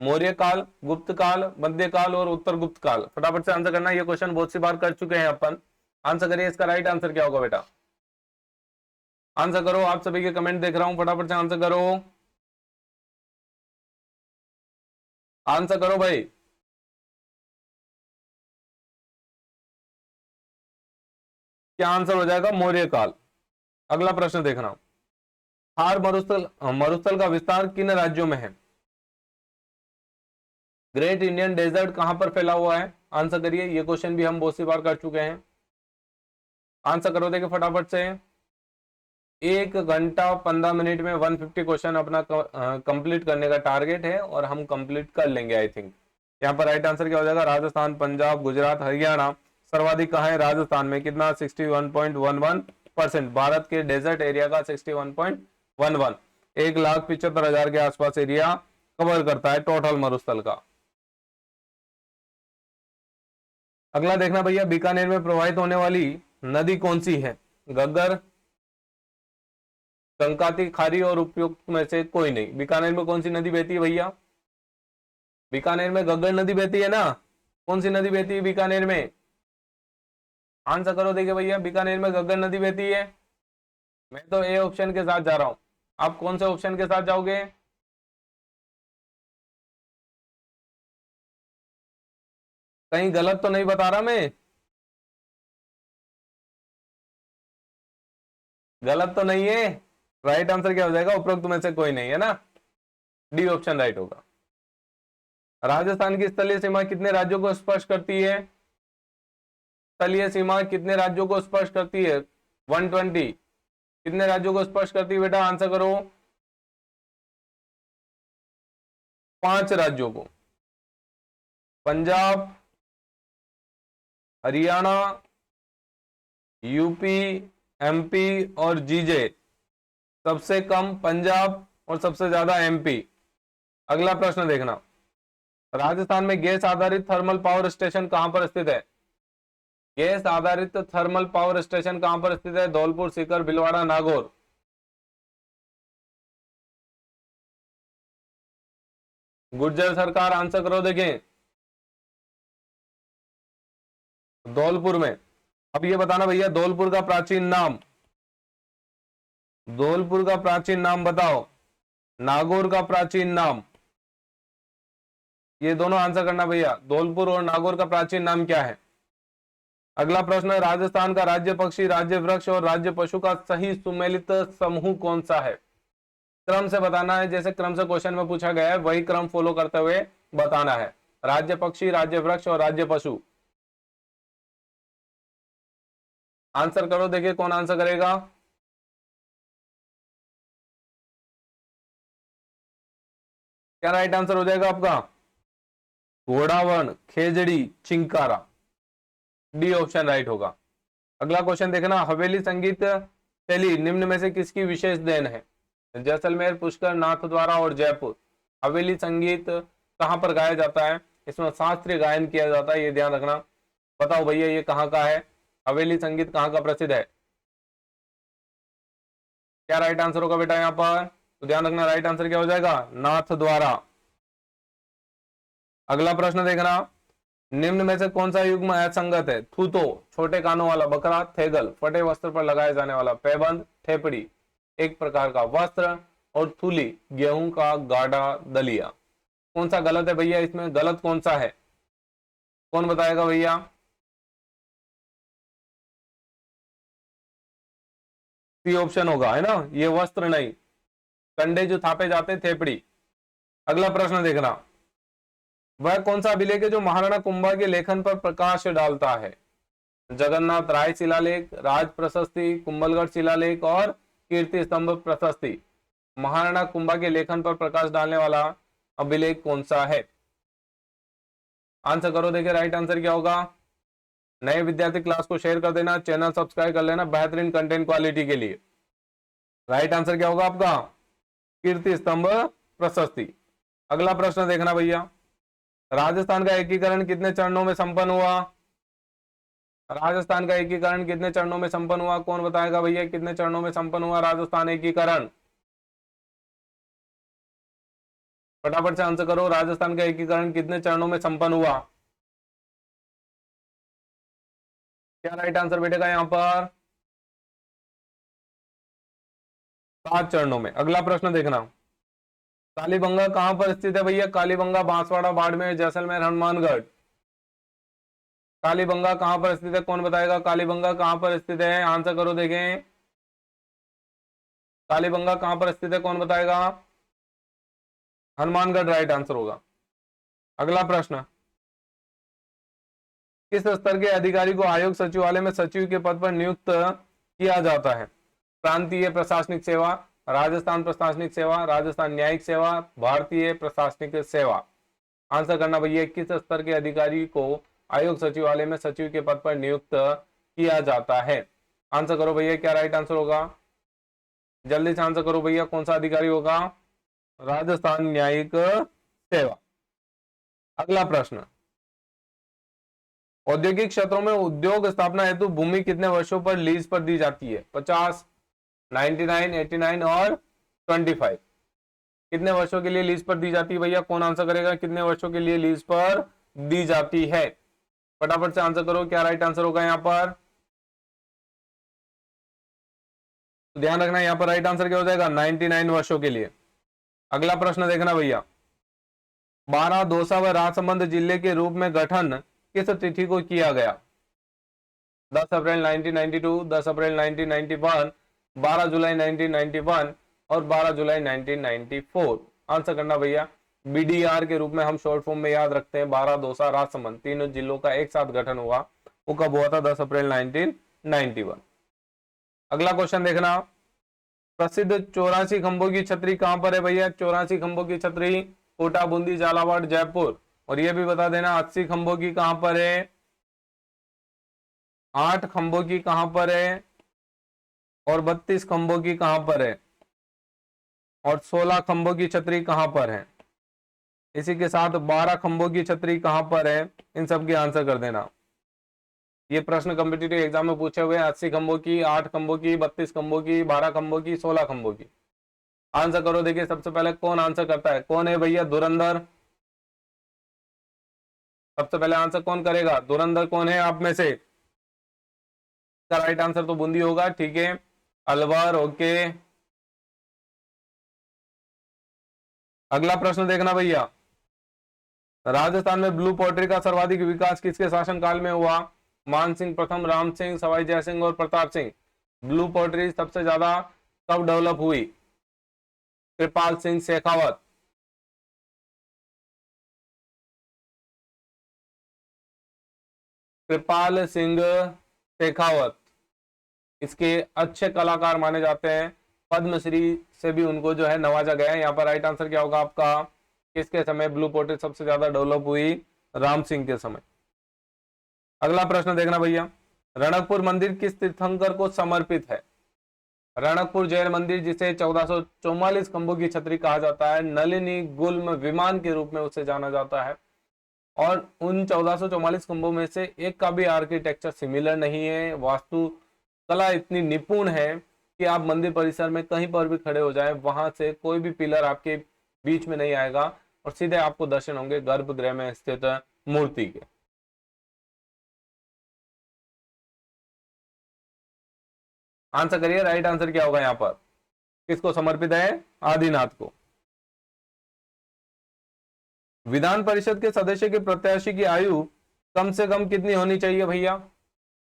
मौर्य काल, गुप्त काल, मध्य काल और उत्तर गुप्त काल। फटाफट से आंसर करना, ये क्वेश्चन बहुत सी बार कर चुके हैं अपन। आंसर करिए, इसका राइट आंसर क्या होगा बेटा, आंसर करो। आप सभी के कमेंट देख रहा हूं, फटाफट से आंसर करो, आंसर करो भाई। क्या आंसर हो जाएगा, मौर्य काल। अगला प्रश्न देखना, थार मरुस्थल मरुस्थल का विस्तार किन राज्यों में है, ग्रेट इंडियन डेजर्ट कहां पर फैला हुआ है, आंसर करिए। ये क्वेश्चन भी हम बहुत सी बार कर चुके हैं, आंसर करो देखिए फटाफट से। 1 घंटा 15 मिनट में 150 क्वेश्चन अपना कंप्लीट करने का टारगेट है और हम कंप्लीट कर लेंगे आई थिंक। यहाँ पर राइट आंसर क्या हो जाएगा, राजस्थान, पंजाब, गुजरात, हरियाणा। सर्वाधिक कहाँ है, राजस्थान में, कितना 61.11%, भारत के डेजर्ट एरिया का 61.11, 1,75,000 के आसपास एरिया कवर करता है टोटल मरुस्थल का। अगला देखना भैया, बीकानेर में प्रवाहित होने वाली नदी कौन सी है, घग्गर, कंकाती, खारी और उपयुक्त में से कोई नहीं। बीकानेर में कौन सी नदी बहती है भैया, बीकानेर में घग्गर नदी बहती है ना, कौन सी नदी बहती है बीकानेर में, आंसर करो। देखिए भैया, बीकानेर में घग्गर नदी बहती है। मैं तो ए ऑप्शन के साथ जा रहा हूं, आप कौन से ऑप्शन के साथ जाओगे, कहीं गलत तो नहीं बता रहा मैं, गलत तो नहीं है। राइट आंसर क्या हो जाएगा, उपरोक्त में से कोई नहीं है ना, डी ऑप्शन राइट होगा। राजस्थान की स्थलीय सीमा कितने राज्यों को स्पर्श करती है, स्थलीय सीमा कितने राज्यों को स्पर्श करती है, 120, कितने राज्यों को स्पर्श करती है बेटा, आंसर करो। 5 राज्यों को, पंजाब, हरियाणा, यूपी, एमपी और जीजे। सबसे कम पंजाब और सबसे ज्यादा एमपी। अगला प्रश्न देखना, राजस्थान में गैस आधारित थर्मल पावर स्टेशन कहां पर स्थित है? गैस आधारित थर्मल पावर स्टेशन कहां पर स्थित है? धौलपुर, सीकर, भीलवाड़ा, नागौर। गुर्जर सरकार, आंसर करो देखें। धौलपुर में। अब ये बताना भैया, धौलपुर का प्राचीन नाम, धौलपुर का प्राचीन नाम बताओ, नागौर का प्राचीन नाम, ये दोनों आंसर करना भैया। धौलपुर और नागौर का प्राचीन नाम क्या है? अगला प्रश्न है, राजस्थान का राज्य पक्षी, राज्य वृक्ष और राज्य पशु का सही सुमेलित समूह कौन सा है? क्रम से बताना है, जैसे क्रम से क्वेश्चन में पूछा गया है वही क्रम फॉलो करते हुए बताना है। राज्य पक्षी, राज्य वृक्ष और राज्य पशु। आंसर करो, देखिए कौन आंसर करेगा। क्या राइट आंसर हो जाएगा आपका? घोड़ावर्ण, खेजड़ी, चिंकारा। डी ऑप्शन राइट होगा। अगला क्वेश्चन देखना, हवेली संगीत शैली निम्न में से किसकी विशेष देन है? जैसलमेर, पुष्कर, नाथद्वारा और जयपुर। हवेली संगीत कहां पर गाया जाता है? इसमें शास्त्रीय गायन किया जाता है, ये ध्यान रखना। बताओ भैया ये कहां का है? हवेली संगीत कहां का प्रसिद्ध है? क्या राइट आंसर होगा बेटा यहाँ पर? तो ध्यान रखना, राइट आंसर क्या हो जाएगा? नाथद्वारा। अगला प्रश्न देखना, निम्न में से कौन सा युग्म असंगत है? थूतो, छोटे कानों वाला बकरा, थेगल, फटे वस्त्र पर लगाए जाने वाला पैबंद, ठेपड़ी, एक प्रकार का वस्त्र, और थूली, गेहूं का गाढ़ा दलिया। कौन सा गलत है भैया? इसमें गलत कौन सा है? कौन बताएगा भैया? सी ऑप्शन होगा, है ना, ये वस्त्र नहीं, कंडे जो थापे जाते, थेपड़ी। अगला प्रश्न देखना, वह कौन सा अभिलेख है जो महाराणा कुंभा के लेखन पर प्रकाश डालता है? जगन्नाथ राय शिलालेख, राज प्रशस्ति, कुंभलगढ़ शिलालेख और कीर्ति स्तंभ प्रशस्ति। महाराणा कुंभा के लेखन पर प्रकाश डालने वाला अभिलेख कौन सा है? आंसर करो, देखिए राइट आंसर क्या होगा। नए विद्यार्थी क्लास को शेयर कर देना, चैनल सब्सक्राइब कर लेना बेहतरीन कंटेंट क्वालिटी के लिए। राइट आंसर क्या होगा आपका? कीर्ति स्तंभ प्रशस्ति। अगला प्रश्न देखना भैया, राजस्थान का एकीकरण कितने चरणों में संपन्न हुआ? राजस्थान का एकीकरण कितने चरणों में संपन्न हुआ? कौन बताएगा भैया कितने चरणों में संपन्न हुआ राजस्थान एकीकरण? फटाफट से आंसर करो, राजस्थान का एकीकरण कितने चरणों में संपन्न हुआ? क्या राइट आंसर बैठेगा यहाँ पर? 7 चरणों में। अगला प्रश्न देखना, कालीबंगा कहां पर स्थित है भैया? कालीबंगा बांसवाड़ा, बाड़मेर, जैसलमेर, हनुमानगढ़। कालीबंगा कहां पर स्थित है? कौन बताएगा कालीबंगा कहां पर स्थित है? आंसर करो देखें, कालीबंगा कहां पर स्थित है, कौन बताएगा? हनुमानगढ़ राइट आंसर होगा। अगला प्रश्न, किस स्तर के अधिकारी को आयोग सचिवालय में सचिव के पद पर नियुक्त किया जाता है? प्रांतीय प्रशासनिक सेवा, राजस्थान प्रशासनिक सेवा, राजस्थान न्यायिक सेवा, भारतीय प्रशासनिक सेवा। आंसर करना भैया, किस स्तर के अधिकारी को आयोग सचिवालय में सचिव के पद पर नियुक्त किया जाता है? आंसर करो भैया, क्या राइट आंसर होगा? जल्दी से आंसर करो भैया, कौन सा अधिकारी होगा? राजस्थान न्यायिक सेवा। अगला प्रश्न, औद्योगिक क्षेत्रों में उद्योग स्थापना हेतु भूमि कितने वर्षों पर लीज पर दी जाती है? 50, 99, 89 और 25। कितने वर्षों के लिए लीज पर दी जाती है भैया? कौन आंसर करेगा कितने वर्षों के लिए लीज पर दी जाती है? फटाफट से आंसर करो, क्या राइट आंसर होगा यहाँ पर? तो ध्यान रखना, यहाँ पर राइट आंसर क्या हो जाएगा? 99 वर्षों के लिए। अगला प्रश्न देखना भैया, 12 दौसा व राजसमंद जिले के रूप में गठन किस तिथि को किया गया? 10 अप्रैल 1992, 10 अप्रैल 1991, 12 जुलाई 1991 और 12 जुलाई 1994। आंसर करना भैया, बीडीआर के रूप में हम शॉर्ट फॉर्म में याद रखते हैं। 12 दौसा राजसमंद तीनों जिलों का एक साथ गठन हुआ, वो कब हुआ था? 10 अप्रैल 1991। अगला क्वेश्चन देखना, प्रसिद्ध 84 खंभों की छतरी कहां पर है भैया? 84 खंभों की छतरी कोटा, बूंदी, झालावाड़, जयपुर। और ये भी बता देना 80 खंभों की कहां पर है, 8 खंभों की कहां पर है और 32 खंभों की कहां पर है? और 16 खंभों की छतरी कहां पर है? इसी के साथ 12 खंभों की छतरी कहां पर है? इन सब के आंसर कर देना। ये प्रश्न कॉम्पिटिटिव एग्जाम में पूछे हुए हैं। 80 खंभों की, 8 खंभों की, 32 खंभों की, 12 खंभों की, 16 खंभों की। आंसर करो। देखिए सबसे पहले कौन आंसर करता है, कौन है भैया? धुरंधर। सबसे पहले आंसर कौन करेगा? धुरंधर कौन है आप में से? इसका राइट आंसर तो बूंदी होगा, ठीक है। अलवर, ओके। अगला प्रश्न देखना भैया। राजस्थान में ब्लू पोट्री का सर्वाधिक विकास किसके शासनकाल में हुआ? मान सिंह प्रथम, राम सिंह, सवाई जय सिंह और प्रताप सिंह। ब्लू पोट्री सबसे ज्यादा कब डेवलप हुई? कृपाल सिंह शेखावत। कृपाल सिंह शेखावत इसके अच्छे कलाकार माने जाते हैं। पद्मश्री से भी उनको जो है नवाजा गया है। यहाँ पर राइट आंसर क्या होगा आपका? किसके समय ब्लू पोट्री सबसे ज्यादा डेवलप हुई? राम सिंह के समय। अगला प्रश्न देखना भैया। रणकपुर मंदिर किस तीर्थंकर को समर्पित है? रणकपुर जैन मंदिर, जिसे 1444 खंभों की छतरी कहा जाता है, नलिनी गुल्म विमान के रूप में उसे जाना जाता है। और उन 1444 खंभों में से एक का भी आर्किटेक्चर सिमिलर नहीं है। वास्तु कला इतनी निपुण है कि आप मंदिर परिसर में कहीं पर भी खड़े हो जाए, वहां से कोई भी पिलर आपके बीच में नहीं आएगा और सीधे आपको दर्शन होंगे गर्भगृह में स्थित मूर्ति के। आंसर करिए, राइट आंसर क्या होगा यहाँ पर? किसको समर्पित है? आदिनाथ को। विधान परिषद के सदस्य के प्रत्याशी की आयु कम से कम कितनी होनी चाहिए भैया?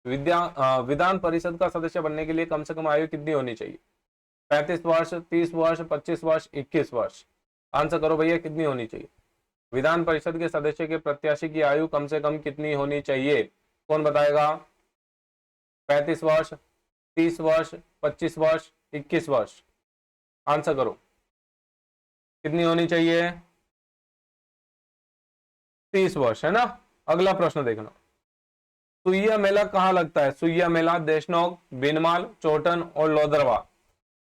विधान परिषद का सदस्य बनने के लिए कम से कम आयु कितनी होनी चाहिए? 35 वर्ष, 30 वर्ष, 25 वर्ष, 21 वर्ष। आंसर करो भैया, कितनी होनी चाहिए? विधान परिषद के सदस्य के प्रत्याशी की आयु कम से कम कितनी होनी चाहिए? कौन बताएगा? 35 वर्ष, 30 वर्ष, 25 वर्ष, 21 वर्ष। आंसर करो, कितनी होनी चाहिए? 30 वर्ष, है ना। अगला प्रश्न देखना। सुइया मेला कहाँ लगता है? सुइया मेला देशनोक, बिनमाल, चोटन और लोदरवा।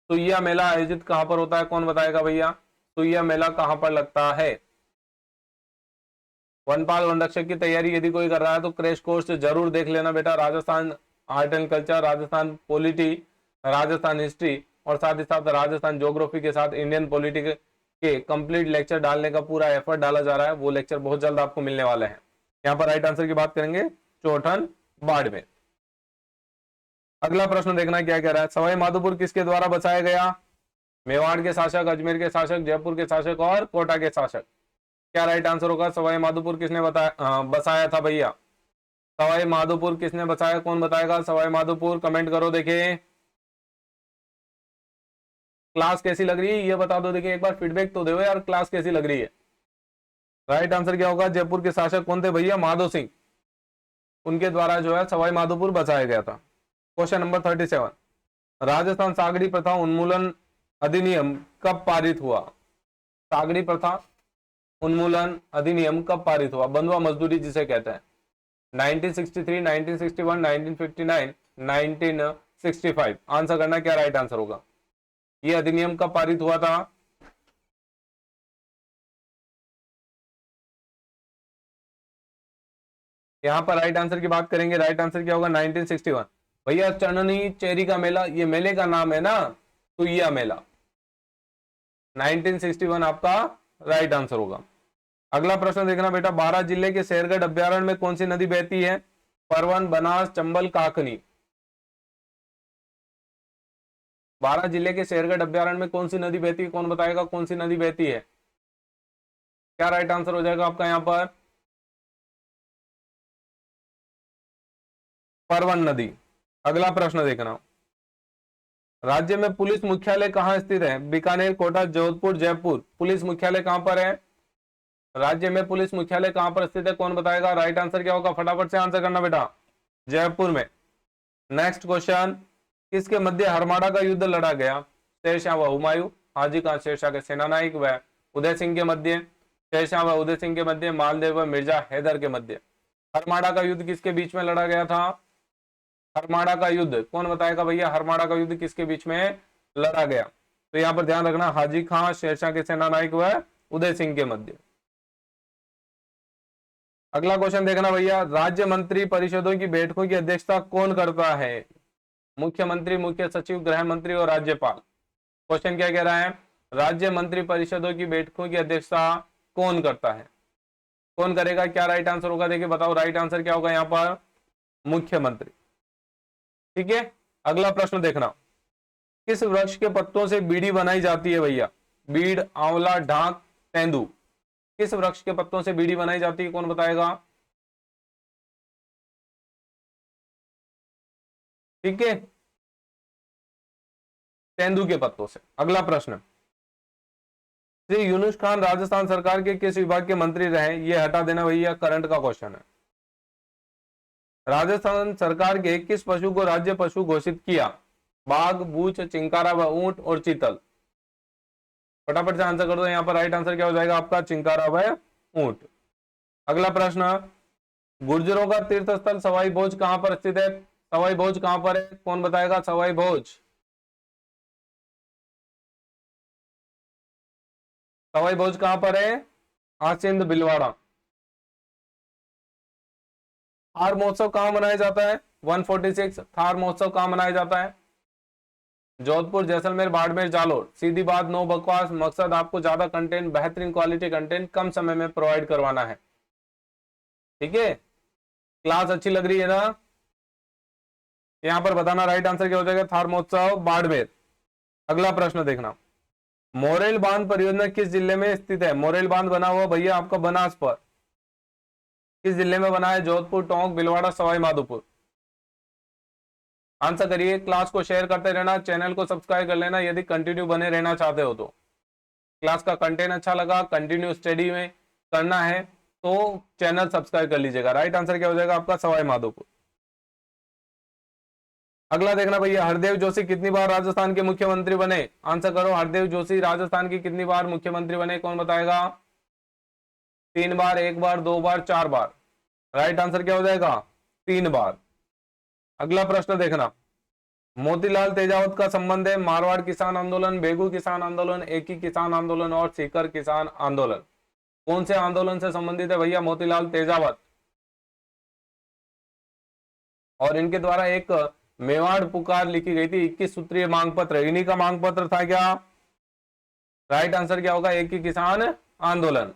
सुइया मेला आयोजित कहां पर होता है? कौन बताएगा भैया? सुइया मेला कहां पर लगता है? वनपाल वन रक्षक की तैयारी यदि कोई कर रहा है तो क्रैश कोर्स जरूर देख लेना बेटा। Rajasthan art and culture, Rajasthan polity, Rajasthan history और साथ ही साथ राजस्थान ज्योग्राफी के साथ इंडियन पॉलिटी के कंप्लीट लेक्चर डालने का पूरा एफर्ट डाला जा रहा है। वो लेक्चर बहुत जल्द आपको मिलने वाले हैं। यहाँ पर राइट आंसर की बात करेंगे, चौठन बाड़मेर। अगला प्रश्न देखना क्या कह रहा है। सवाई माधोपुर किसके द्वारा बसाया गया? मेवाड़ के शासक, अजमेर के शासक, जयपुर के शासक और कोटा के शासक। क्या राइट आंसर होगा? सवाई माधोपुर किसने बसाया था भैया? सवाई माधोपुर किसने बसाया? कौन बताएगा? सवाई माधोपुर कमेंट करो। देखिए क्लास कैसी लग रही है ये बता दो। देखिए एक बार फीडबैक तो दो यार, क्लास कैसी लग रही है। राइट आंसर क्या होगा? जयपुर के शासक कौन थे भैया? माधो सिंह। उनके द्वारा जो है सवाई माधोपुर बसाया गया था। Question number 37। राजस्थान सागड़ी प्रथा उन्मूलन अधिनियम कब पारित हुआ? सागड़ी प्रथा उन्मूलन अधिनियम कब पारित हुआ? बंधुआ मजदूरी जिसे कहते हैं। 1963, 1961, 1959, 1965। आंसर करना, क्या राइट आंसर होगा? ये अधिनियम कब पारित हुआ था? यहां पर राइट आंसर की बात करेंगे। राइट आंसर क्या होगा? 1961। भैया चननी चेरी का मेला, ये मेले का नाम है ना, तो यह मेला 1961 आपका राइट आंसर होगा। अगला प्रश्न देखना बेटा। 12 जिले के शेरगढ़ अभ्यारण्य में कौन सी नदी बहती है? परवन, बनास, चंबल, काकनी। 12 जिले के शेरगढ़ अभ्यारण्य में कौन सी नदी बहती है? कौन बताएगा कौन सी नदी बहती है? क्या राइट आंसर हो जाएगा आपका यहाँ पर? परवन नदी। अगला प्रश्न देखना। राज्य में पुलिस मुख्यालय कहाँ स्थित है? बीकानेर, कोटा, जोधपुर, जयपुर। पुलिस मुख्यालय कहां पर है? राज्य में पुलिस मुख्यालय कहां पर स्थित है? कौन बताएगा? राइट आंसर क्या होगा? फटाफट से आंसर करना बेटा। जयपुर में। Next question. किसके मध्य हरमाड़ा का युद्ध लड़ा गया? शेरशाह व हुमायूं, हाजी खान शेरशाह के सेनानायक व उदय सिंह के मध्य, शेरशाह व उदय सिंह के मध्य, मालदेव व मिर्जा हैदर के मध्य। हरमाड़ा का युद्ध किसके बीच में लड़ा गया था? हरमाड़ा का युद्ध कौन बताएगा भैया? हरमाड़ा का युद्ध किसके बीच में लड़ा गया? तो यहां पर ध्यान रखना, हाजी खां शेरशाह के सेना नायक व उदय सिंह के मध्य। अगला क्वेश्चन देखना भैया, राज्य मंत्री परिषदों की बैठकों की अध्यक्षता कौन करता है? मुख्यमंत्री, मुख्य सचिव, गृह मंत्री और राज्यपाल। क्वेश्चन क्या कह रहा है? राज्य मंत्री परिषदों की बैठकों की अध्यक्षता कौन करता है? कौन करेगा? क्या राइट आंसर होगा? देखिए बताओ राइट आंसर क्या होगा यहाँ पर? मुख्यमंत्री। ठीक है, अगला प्रश्न देखना, किस वृक्ष के पत्तों से बीड़ी बनाई जाती है भैया? बीड़, आंवला, ढाक, तेंदू। किस वृक्ष के पत्तों से बीड़ी बनाई जाती है? कौन बताएगा? ठीक है, तेंदू के पत्तों से। अगला प्रश्न, श्री यूनुस खान राजस्थान सरकार के किस विभाग के मंत्री रहे? ये हटा देना भैया, करंट का क्वेश्चन है। राजस्थान सरकार के किस पशु को राज्य पशु घोषित किया? बाघ, बूच, चिंकारा व ऊंट और चीतल। फटाफट से आंसर कर दो, यहां पर राइट आंसर क्या हो जाएगा आपका? चिंकारा व ऊंट। अगला प्रश्न, गुर्जरों का तीर्थ स्थल सवाई भोज कहां पर स्थित है? सवाई भोज कहां पर है? कौन बताएगा? सवाई भोज, सवाई भोज कहां पर है? आसिंद भिलवाड़ा। थार महोत्सव कहां मनाया जाता है? 146 थार महोत्सव कहां मनाया जाता है? जोधपुर, जैसलमेर, बाड़मेर, जालोर। सीधी बात, नो बकवास, मकसद आपको ज्यादा कंटेंट, बेहतरीन क्वालिटी कंटेंट कम समय में प्रोवाइड करवाना है। ठीक है, क्लास अच्छी लग रही है ना? यहां पर बताना राइट आंसर क्या हो जाएगा? थार महोत्सव बाड़मेर। अगला प्रश्न देखना, मोरेल बांध परियोजना किस जिले में स्थित है? मोरेल बांध बना हुआ भैया आपका बनास पर। किस जिले में बना है? जोधपुर, टोंक, भीलवाड़ा, सवाई माधोपुर। आंसर करिए, क्लास को शेयर करते रहना, चैनल को सब्सक्राइब कर लेना यदि कंटिन्यू बने रहना चाहते हो तो। क्लास का कंटेंट अच्छा लगा, कंटिन्यू स्टडी में करना है तो चैनल सब्सक्राइब कर लीजिएगा। राइट आंसर क्या हो जाएगा आपका? सवाई माधोपुर। अगला देखना भैया, हरदेव जोशी कितनी बार राजस्थान के मुख्यमंत्री बने? आंसर करो, हरदेव जोशी राजस्थान की कितनी बार मुख्यमंत्री बने? कौन बताएगा? 3 बार, 1 बार, 2 बार, 4 बार। राइट आंसर क्या हो जाएगा? 3 बार। अगला प्रश्न देखना, मोतीलाल तेजावत का संबंध है मारवाड़ किसान आंदोलन, बेगू किसान आंदोलन, एकी किसान आंदोलन और सीकर किसान आंदोलन। कौन से आंदोलन से संबंधित है भैया मोतीलाल तेजावत? और इनके द्वारा एक मेवाड़ पुकार लिखी गई थी, 21 सूत्रीय मांग पत्र, इन्हीं का मांग पत्र था क्या? राइट आंसर क्या होगा? एक ही किसान आंदोलन।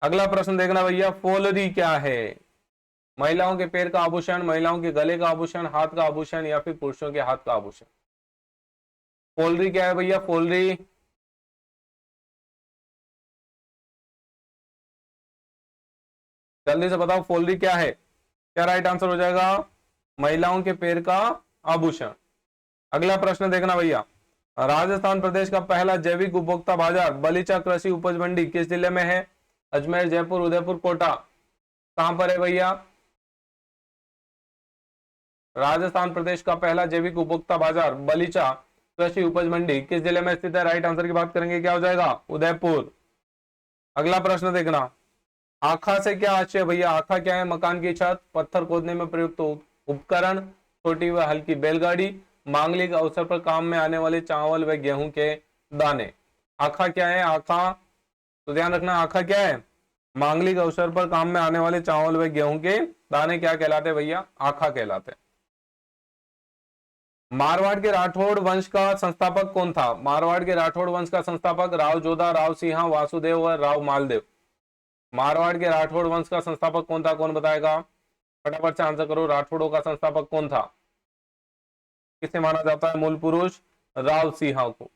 अगला प्रश्न देखना भैया, फोलरी क्या है? महिलाओं के पैर का आभूषण, महिलाओं के गले का आभूषण, हाथ का आभूषण या फिर पुरुषों के हाथ का आभूषण? फोलरी क्या है भैया? फोलरी जल्दी से बताओ, फोलरी क्या है? क्या राइट आंसर हो जाएगा? महिलाओं के पैर का आभूषण। अगला प्रश्न देखना भैया, राजस्थान प्रदेश का पहला जैविक उपभोक्ता बाजार बलीचा कृषि उपज मंडी किस जिले में है? अजमेर, जयपुर, उदयपुर, कोटा। कहां पर है भैया? राजस्थान प्रदेश का पहला जैविक उपभोक्ता बाजार बलीचा कृषि उपज मंडी किस जिले में स्थित है? राइट आंसर की बात करेंगे, क्या हो जाएगा? उदयपुर। अगला प्रश्न देखना, आखा से क्या आशय भैया? आखा क्या है? मकान की छत, पत्थर खोदने में प्रयुक्त उपकरण, छोटी व हल्की बैलगाड़ी, मांगलिक अवसर पर काम में आने वाले चावल व गेहूं के दाने। आखा क्या है? आखा तो ध्यान रखना, आखा क्या है? मांगलिक अवसर पर काम में आने वाले चावल व गेहूं के दाने क्या कहलाते भैया? आखा कहलाते। मारवाड़ के राठौड़ वंश का संस्थापक कौन था? मारवाड़ के राठौड़ वंश का संस्थापक राव जोधा, राव सिंहा, वासुदेव और राव मालदेव। मारवाड़ के राठौड़ वंश का संस्थापक कौन था? कौन बताएगा? फटाफट से आंसर करो, राठौड़ों का संस्थापक कौन था? किसे माना जाता है मूल पुरुष? राव सिंहा को।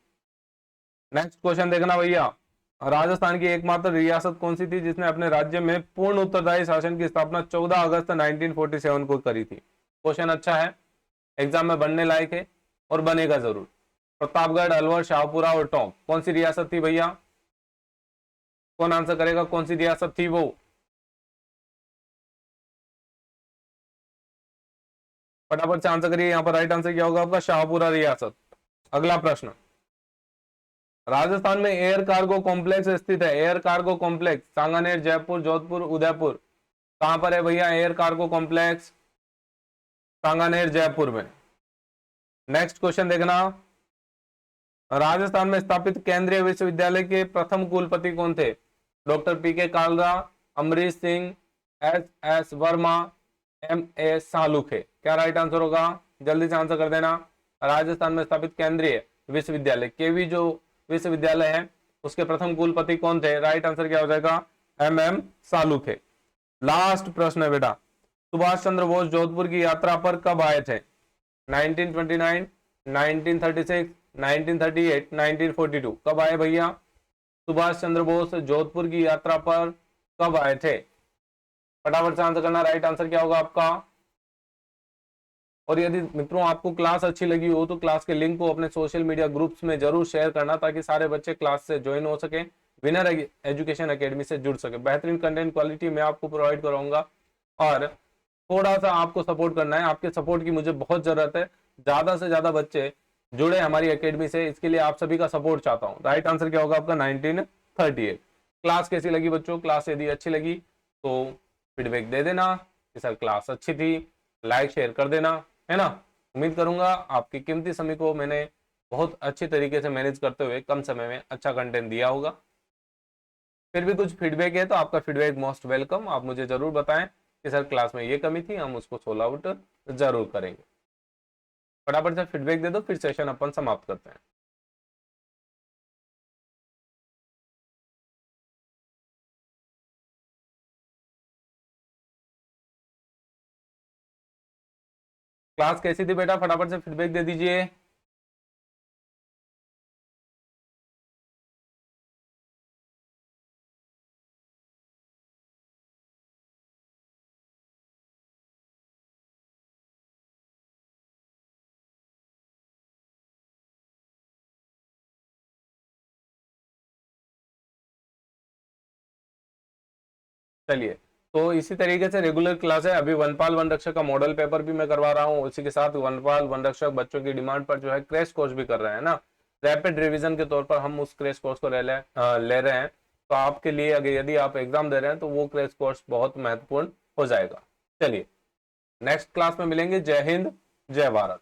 नेक्स्ट क्वेश्चन देखना भैया, राजस्थान की एकमात्र रियासत कौन सी थी जिसने अपने राज्य में पूर्ण उत्तरदायी शासन की स्थापना 14 अगस्त 1947 को करी थी? क्वेश्चन अच्छा है, एग्जाम में बनने लायक है और बनेगा जरूर। प्रतापगढ़, अलवर, शाहपुरा और टोंक। कौन सी रियासत थी भैया? कौन आंसर करेगा? कौन सी रियासत थी वो? फटाफट से आंसर करिए, यहां पर राइट आंसर क्या होगा आपका? शाहपुरा रियासत। अगला प्रश्न, राजस्थान में एयर कार्गो कॉम्प्लेक्स स्थित है। Air cargo complex Sanganer, Jaipur, Jodhpur, Udaipur. कहां पर है भैया air cargo complex? Sanganer, Jaipur में। नेक्स्ट क्वेश्चन देखना, राजस्थान में स्थापित केंद्रीय विश्वविद्यालय के प्रथम कुलपति कौन थे? डॉक्टर पीके कालरा, अमरीश सिंह, एस वर्मा, MA सालुखे। क्या राइट आंसर होगा? जल्दी से आंसर कर देना। राजस्थान में स्थापित केंद्रीय विश्वविद्यालय केवी जो विश्वविद्यालय है उसके प्रथम कुलपति कौन थे? राइट आंसर क्या हो जाएगा? MM सालुखे। लास्ट प्रश्न है बेटा, सुभाष चंद्र बोस जोधपुर की यात्रा पर कब आए थे? 1929, 1936, 1938, 1942। कब आए भैया? सुभाष चंद्र बोस जोधपुर की यात्रा पर कब आए थे? फटाफट से आंसर करना। राइट आंसर क्या होगा आपका? और यदि मित्रों आपको क्लास अच्छी लगी हो तो क्लास के लिंक को अपने सोशल मीडिया ग्रुप्स में जरूर शेयर करना ताकि सारे बच्चे क्लास से ज्वाइन हो सके, विनर एजुकेशन एकेडमी से जुड़ सके। बेहतरीन कंटेंट क्वालिटी मैं आपको प्रोवाइड कराऊंगा और थोड़ा सा आपको सपोर्ट करना है। आपके सपोर्ट की मुझे बहुत जरूरत है, ज्यादा से ज्यादा बच्चे जुड़े हमारी एकेडमी से, इसके लिए आप सभी का सपोर्ट चाहता हूँ। राइट आंसर क्या होगा आपका? 1938। क्लास कैसी लगी बच्चों? क्लास यदि अच्छी लगी तो फीडबैक दे देना कि सर क्लास अच्छी थी, लाइक शेयर कर देना, है ना। उम्मीद करूंगा आपकी कीमती समय को मैंने बहुत अच्छी तरीके से मैनेज करते हुए कम समय में अच्छा कंटेंट दिया होगा। फिर भी कुछ फीडबैक है तो आपका फीडबैक मोस्ट वेलकम। आप मुझे जरूर बताएं कि सर क्लास में ये कमी थी, हम उसको सोल्व आउट जरूर करेंगे। फटाफट से फीडबैक दे दो, फिर सेशन अपन समाप्त करते हैं। क्लास कैसी थी बेटा? फटाफट से फीडबैक दे दीजिए। चलिए, तो इसी तरीके से रेगुलर क्लास है। अभी वनपाल वन रक्षक का मॉडल पेपर भी मैं करवा रहा हूँ, उसी के साथ वनपाल वन रक्षक बच्चों की डिमांड पर जो है क्रैश कोर्स भी कर रहे हैं ना। रैपिड रिवीजन के तौर पर हम उस क्रैश कोर्स को ले रहे हैं। तो आपके लिए अगर यदि आप एग्जाम दे रहे हैं तो वो क्रैश कोर्स बहुत महत्वपूर्ण हो जाएगा। चलिए नेक्स्ट क्लास में मिलेंगे। जय हिंद, जय भारत।